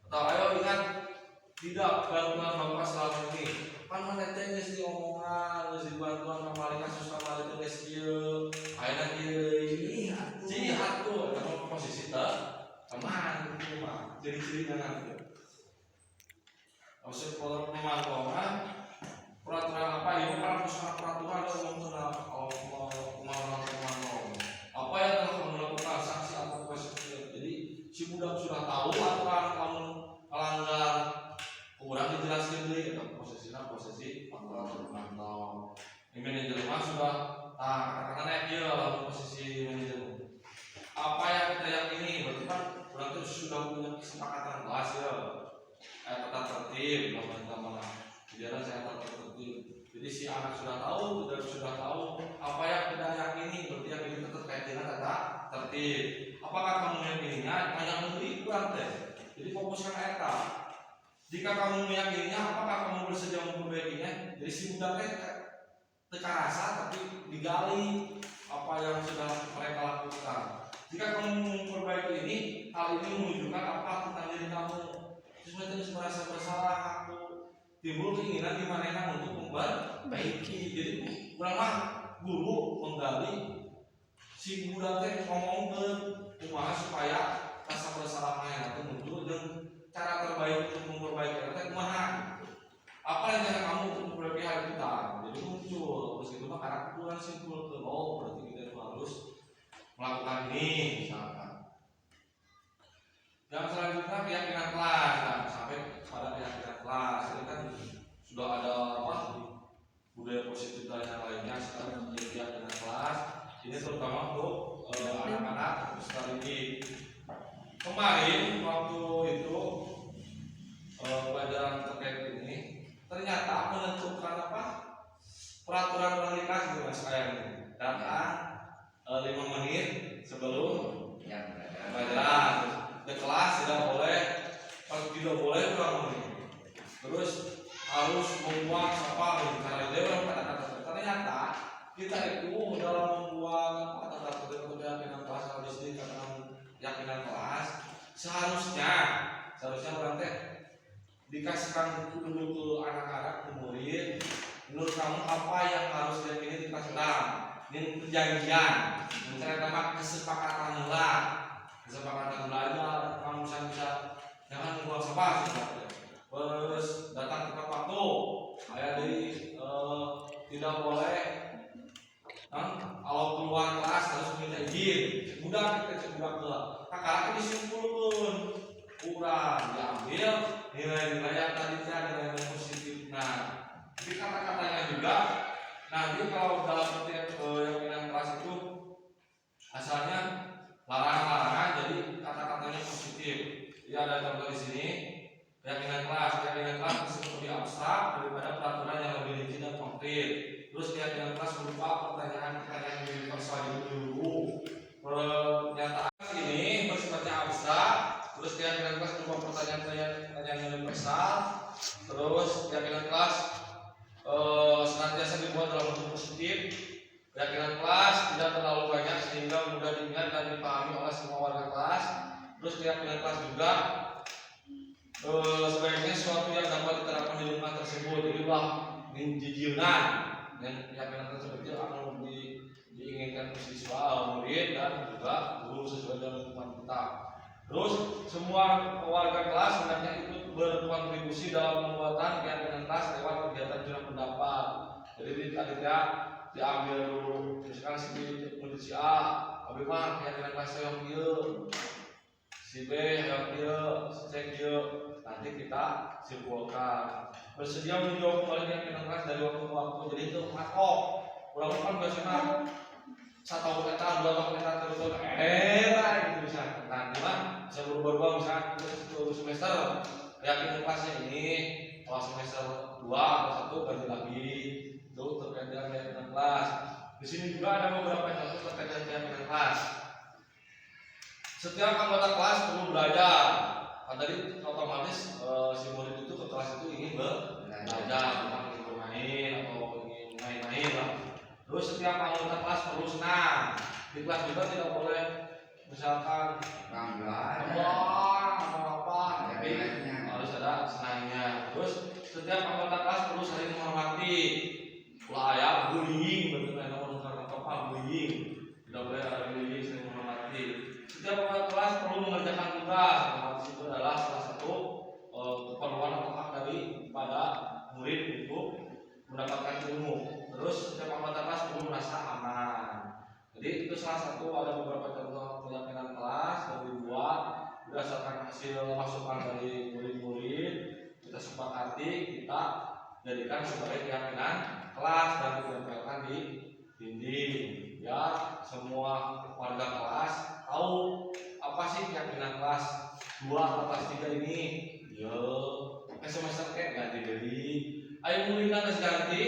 Atau ayo ingat tidak bantuan Bapak selama ini. Kan mana teh geus diomongan, geus dibantuan kamari kasus kamari teh geus kieu. Ayeuna kieu. Jihad tuh ada posisi teh teman itu mah. Ciri-ciri nanti. Maksud peraturan apa ini kan peraturan ada apa yang telah kamu lakukan sanksi atau konsekuensi. Jadi si budak sudah tahu aturan kamu melanggar, kurang dijelaskan dulu ada posisi aparatur pemantau. Manajer mah sudah katakanlah dia dalam posisi manajer. Apa yang kita yakini berarti kan kurang itu sudah punya kesepakatan kelas ya. Tata tertib, mana biarlah saya tata tertib. Jadi si anak sudah tahu, sudah tahu apa yang kita yakini, berarti yang ini terkait dengan tata tertib. Apakah kamu yakininya hanya memberi kurang teh? Jadi fokuskan eta. Jika kamu meyakininya, apakah kamu bersedia memperbaikinya? Jadi si budaknya teka rasa tapi digali apa yang sudah mereka lakukan. Jika kamu memperbaiki ini, hal ini menunjukkan apa tentang diri kamu. Terus merasa bersalah, aku timbul keinginan di mana untuk memperbaiki. Jadi ulama guru menggali si budaknya ngomongkan kumaha supaya rasa bersalahnya itu muncul dan cara terbaik untuk memperbaiki itu kumaha. Apa yang cara kamu untuk memperbaiki hal kita? Jadi muncul meskipun karena kurang simpul ke berarti kita harus melakukan ini misalkan. Yang selanjutnya keyakinan kelas, sampai pada keyakinan kelas. Ini kan sudah ada apa budaya positif dan yang lainnya. Sekarang menjadi keyakinan kelas. Ini terutama untuk anak-anak besar ini. Kemarin waktu itu pelajaran terkait ini ternyata menentukan apa peraturan wali kelas gitu mas kayak ini. Datang 5 menit sebelum pelajaran. Di kelas tidak boleh kurang menit. Terus harus membuat apa cara dia orang kata-kata. Ternyata kita itu dalam membuat kata-kata keyakinan kelas harus dikatakan keyakinan kelas seharusnya orang teh dikasihkan dulu ke anak-anak ke murid. Menurut kamu apa yang harus diyakini di kelas enam? Ini perjanjian, mencari nama kesepakatan belajar. Kamu bisa jangan membuang sampah terus datang tepat waktu. Kayak dari tidak boleh kalau keluar kelas harus minta izin. Budak ke kakak disimpulkan kurang diambil nilai-nilai yang tadi nilai positif. Nah, di kata-katanya juga nanti kalau dalam keyakinan kelas itu asalnya larangan-larangan jadi kata-katanya positif. Jadi ada contoh di sini keyakinan kelas seperti abstrak daripada peraturan yang lebih rinci dan konkret. Terus keyakinan kelas berupa pertanyaan-pertanyaan yang universal dulu. Pernyataan ini bersifatnya abstrak. Terus keyakinan kelas berupa pertanyaan-pertanyaan yang universal. Terus keyakinan kelas senantiasa dibuat dalam bentuk positif. Keyakinan kelas tidak terlalu banyak sehingga mudah diingat dan dipahami oleh semua warga kelas. Terus keyakinan kelas juga sebaiknya sesuatu yang dapat diterapkan di lingkungan tersebut. Inilah jijiran dan keyakinan tersebut akan diinginkan dengan siswa, murid dan juga guru sesuai dengan lingkungan kita. Terus semua warga kelas hendaknya ikut berkontribusi dalam pembuatan kegiatan kelas lewat kegiatan curah pendapat. Jadi tadinya diambil dulu, misalkan si murid si A, abi mah kegiatan kelas yang kieu, si B yang kieu, si C kieu, nanti kita simpulkan. Bersedia menjawab kembali kegiatan kelas dari waktu ke waktu. Jadi itu matok. Ulang kan biasanya 1 tahun eta, 2 tahun eta terus gitu bisa. Nah, gimana? Bisa berubah-ubah misalnya itu semester yakin kelasnya ini, kalau semester 2 atau 1 ganti lagi. Itu terkait dengan kegiatan kelas. Di sini juga ada beberapa contoh terkait dengan kegiatan kelas. Setiap anggota kelas perlu belajar. Kan tadi otomatis si murid itu ke kelas itu ingin belajar, bukan ingin bermain atau ingin main-main lah. Terus setiap anggota kelas perlu senang. Di kelas juga tidak boleh misalkan Bangga. apa, tapi harus ada senangnya. Terus setiap anggota kelas perlu saling menghormati. Ulah aya bullying, betul nomor apa bullying. Tidak boleh ada bullying, saling menghormati. Setiap anggota kelas perlu mengerjakan tugas. Itu adalah salah satu keperluan atau hak daripada murid untuk mendapatkan ilmu. Terus setiap anggota kelas perlu merasa aman. Jadi itu salah satu, ada beberapa contoh keyakinan kelas yang dibuat berdasarkan hasil masukan dari murid-murid. Kita sepakati, kita jadikan sebagai keyakinan kelas dan ditempelkan di dinding. Ya, semua warga kelas tahu apa sih keyakinan kelas 2 atau kelas 3 ini. Yo, semester kayak ganti dari. Ayo murid kan ganti.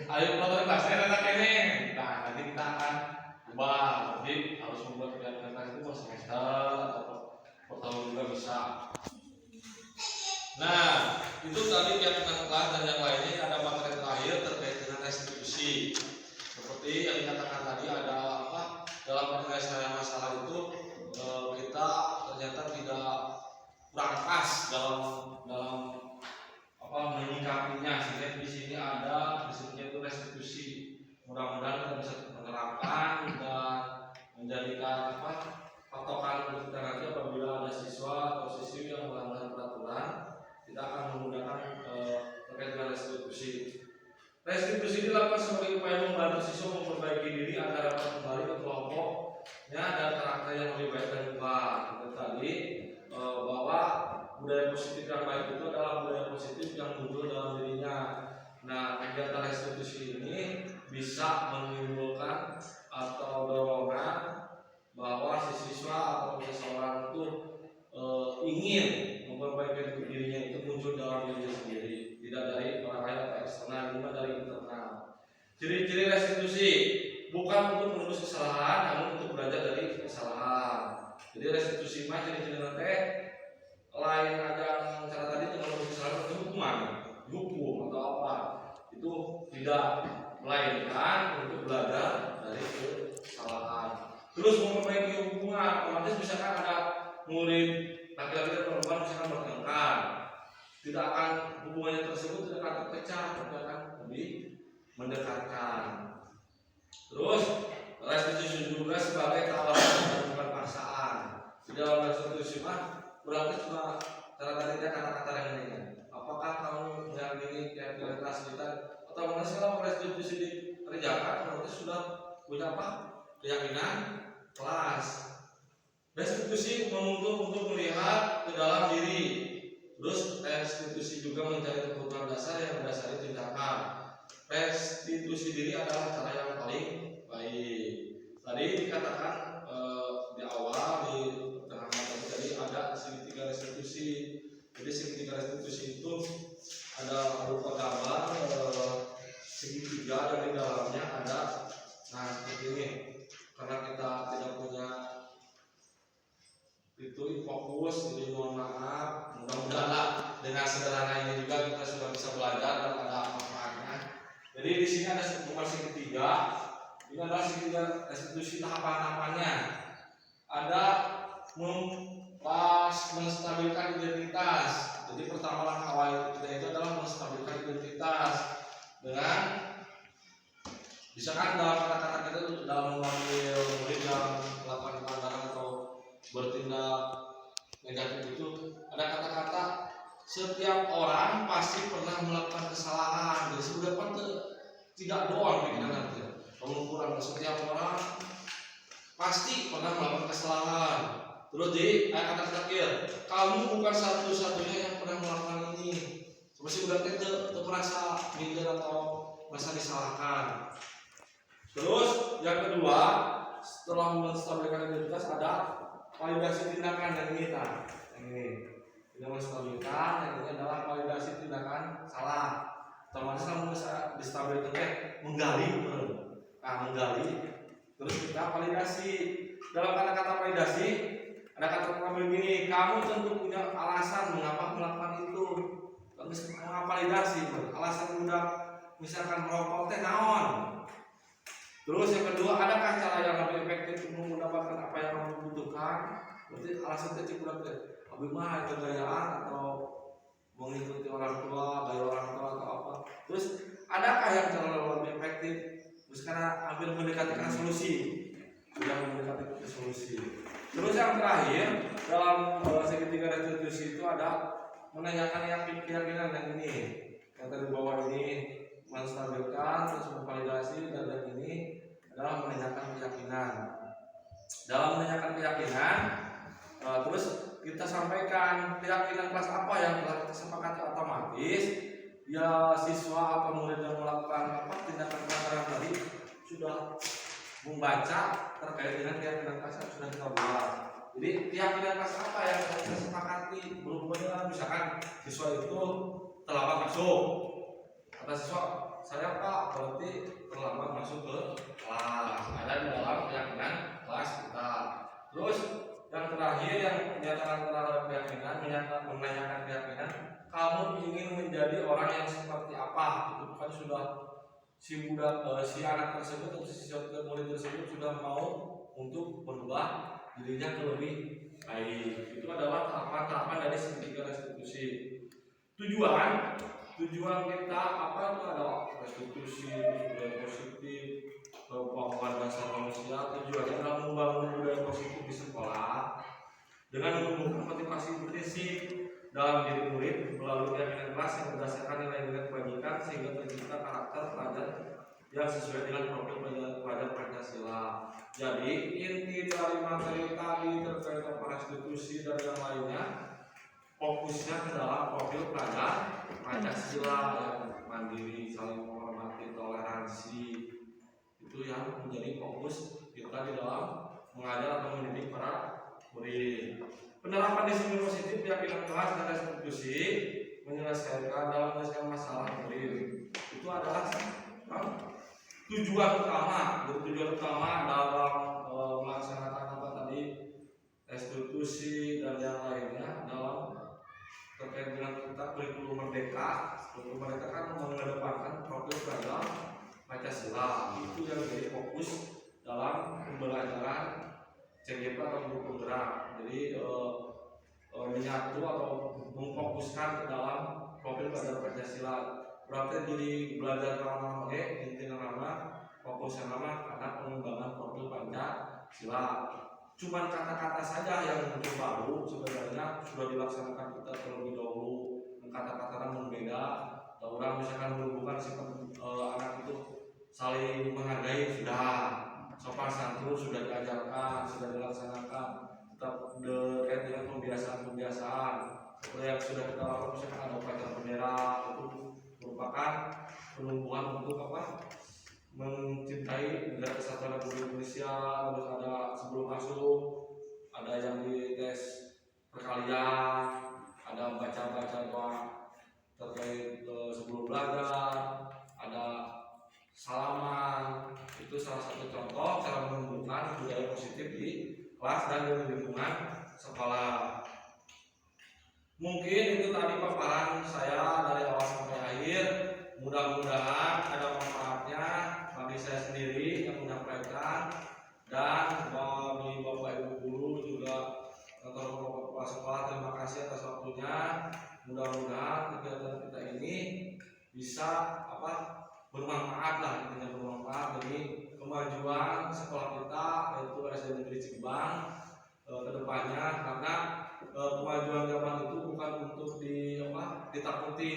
Ayo peraturan kelasnya ada kene. Nah, nanti kita akan ubah. Jadi harus membuat kegiatan kelas itu per semester atau per tahun juga bisa. Nah, itu tadi kegiatan kelas dan yang lainnya. Ada materi terakhir terkait dengan restitusi. Seperti yang dikatakan tadi, ada apa dalam penyelesaian masalah itu kita ternyata tidak kurang pas dalam menyikapinya, sehingga di sini ada disebutnya itu restitusi. Mudah-mudahan kita bisa menerapkan dan menjadikan patokan untuk kita nanti apabila ada siswa atau siswi yang melanggar peraturan, kita akan menggunakan terkait dengan restitusi. Restitusi dilakukan sebagai upaya membantu siswa memperbaiki diri agar dapat kembali ke kelompoknya dan karakter yang lebih baik dan baik. Kita tadi bahwa budaya positif yang baik itu adalah budaya positif yang muncul dalam dirinya. Nah, kegiatan restitusi ini bisa menimbulkan atau dorongan bahwa si siswa atau seseorang itu ingin memperbaiki dirinya itu muncul dalam dirinya sendiri, tidak dari orang lain atau eksternal, cuma dari internal. Ciri-ciri restitusi bukan untuk menebus kesalahan, namun untuk belajar dari kesalahan. Jadi restitusi mah ciri-ciri nanti lain aja cara tadi dengan menebus kesalahan itu hukuman, dihukum atau apa, itu tidak, melainkan untuk belajar dari kesalahan. Terus memperbaiki hubungan, otomatis misalkan ada murid laki-laki dan perempuan misalkan bertengkar, tidak akan hubungannya tersebut tidak akan terpecah, tapi akan lebih mendekatkan. Terus restitusi juga sebagai tawaran dan bukan paksaan. Di dalam restitusi mah berarti cuma cara tadinya kata-kata yang ini. Apakah kamu menyampingi kelas kita atau mana kalau restitusi dikerjakan berarti sudah punya apa? Keyakinan kelas. Restitusi menuntut untuk melihat ke dalam diri. Terus restitusi juga mencari kebutuhan dasar yang mendasari tindakan. Restitusi diri adalah cara yang paling baik. Tadi dikatakan di awal di pertengahan tadi ada segitiga restitusi. Jadi segitiga restitusi itu ada berupa gambar segitiga dan di dalamnya ada seperti ini. Karena kita tidak punya itu fokus, jadi mohon maaf. Mudah-mudahan dengan sederhana ini juga kita sudah bisa belajar dan ada manfaatnya. Jadi di sini ada bukan segitiga, ini adalah segitiga restitusi tahapan-tahapannya. Ada menstabilkan identitas. Jadi pertama langkah awal kita itu adalah menstabilkan identitas dengan Bisa kan dalam kata-kata kita tuh dalam memanggil murid yang melakukan pelanggaran atau bertindak negatif itu ada kata-kata setiap orang pasti pernah melakukan kesalahan. Jadi sudah tidak doang pikiran nanti. Pengukuran setiap orang pasti pernah melakukan kesalahan. Terus di kata terakhir, kamu bukan satu-satunya yang pernah melakukan ini. Seperti udah kita merasa minder atau merasa disalahkan. Terus yang kedua, setelah menstabilkan identitas ada validasi tindakan yang ini kan. Yang ini. Tidak menstabilkan, yang ini adalah validasi tindakan salah. Otomatis kamu bisa distabilkan menggali, menggali. Terus kita validasi. Dalam kata-kata validasi ada kata-kata begini, kamu tentu punya alasan mengapa melakukan itu. Terus validasi, alasan udah misalkan merokok teh naon. Terus yang kedua, adakah cara yang lebih efektif untuk mendapatkan apa yang kamu butuhkan? Berarti alasan itu cukup lebih mah kegayaan atau mengikuti orang tua, gaya orang tua atau apa. Terus adakah yang cara lebih efektif? Terus karena hampir mendekati solusi, sudah mendekati ke solusi. Terus yang terakhir dalam segitiga restitusi itu ada menanyakan keyakinan yang ini, yang tadi bawah ini menstabilkan, terus memvalidasi, dan yang ini adalah menanyakan keyakinan. Dalam menanyakan keyakinan, terus kita sampaikan keyakinan kelas apa yang telah kita sepakati otomatis. Ya siswa atau murid yang melakukan tindakan pelanggaran tadi sudah membaca terkait dengan keyakinan kelas yang sudah kita buat. Jadi keyakinan kelas apa yang kita sepakati berhubungan dengan misalkan siswa itu terlambat masuk. Kata siswa, saya Pak berarti terlambat masuk ke kelas. Ada di dalam keyakinan kelas kita. Terus yang terakhir yang menyatakan terhadap keyakinan, menanyakan keyakinan, kamu ingin menjadi orang yang seperti apa? Itu kan sudah si anak tersebut atau si murid tersebut sudah mau untuk berubah dirinya ke lebih baik. Itu adalah tahapan-tahapan dari segitiga restitusi. Tujuan kita apa itu adalah restitusi, budaya positif, pengembangan dasar manusia. Tujuannya adalah membangun budaya positif di sekolah dengan menumbuhkan motivasi prinsip dalam diri murid melalui keyakinan kelas yang berdasarkan nilai-nilai kebajikan sehingga tercipta karakter pelajar yang sesuai dengan profil pelajar Pancasila. Jadi inti dari materi tadi terkait restitusi dan yang lainnya fokusnya ke dalam profil pelajar Pancasila yang mandiri, saling menghormati, toleransi. Itu yang menjadi fokus kita di dalam mengajar atau mendidik para murid. Penerapan disiplin positif keyakinan kelas dan restitusi menyelesaikan dalam menyelesaikan masalah murid itu adalah tujuan utama dalam melaksanakan apa tadi restitusi dan yang lainnya dalam terkait dengan kita kurikulum merdeka. Kurikulum merdeka kan mengedepankan profil pelajar Pancasila. Itu yang menjadi fokus dalam pembelajaran CGP atau guru penggerak. Jadi menyatu atau memfokuskan ke dalam profil pelajar Pancasila. Berarti jadi belajar nama intinya nama fokusnya nama karena pengembangan profil Pancasila. Cuman kata-kata saja yang muncul baru sebenarnya sudah dilaksanakan kita terlebih dahulu. Kata-kata berbeda. Orang misalkan menghubungkan sikap anak itu saling menghargai sudah, sopan santun sudah diajarkan, sudah dilaksanakan. Tetap terkait dengan pembiasaan yang sudah kita lakukan, misalkan ada upacara bendera itu merupakan penumbuhan untuk apa? Mencintai negara kesatuan Republik Indonesia. Terus ada sebelum masuk ada yang di tes perkalian, ada baca-baca doa terkait sebelum belajar, ada salaman. Itu salah satu contoh cara menumbuhkan budaya positif di kelas dan di lingkungan sekolah. Mungkin itu tadi paparan saya dari awal sampai akhir. Mudah-mudahan ada manfaatnya bagi saya sendiri yang menyampaikan dan bagi Bapak Ibu guru juga atau Bapak sekolah. Terima kasih atas waktunya. Mudah-mudahan kegiatan kita ini bisa bermanfaat lah, intinya bermanfaat bagi Cibang ke depannya, karena kemajuan zaman itu bukan untuk ditakuti,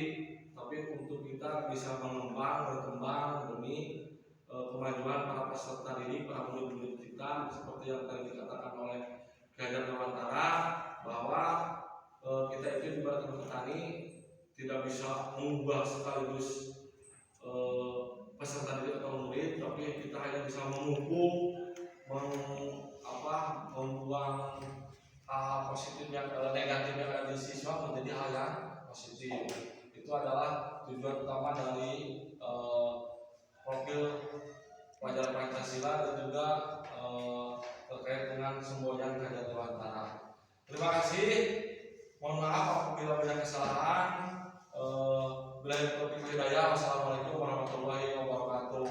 tapi untuk kita bisa mengembang, berkembang demi kemajuan para peserta didik, para murid-murid kita, seperti yang tadi dikatakan oleh Haidar Dewantara, bahwa kita itu ibarat petani tidak bisa mengubah sekaligus peserta didik atau murid, tapi kita hanya bisa memupuk, membuang hal positif yang negatif yang ada di siswa menjadi hal yang positif. Itu adalah tujuan utama dari profil pelajaran Pancasila dan juga terkait dengan semboyan Haidar Dewantara. Terima kasih. Mohon maaf apabila banyak kesalahan. Bila taufiq hidayah. Wassalamualaikum warahmatullahi wabarakatuh.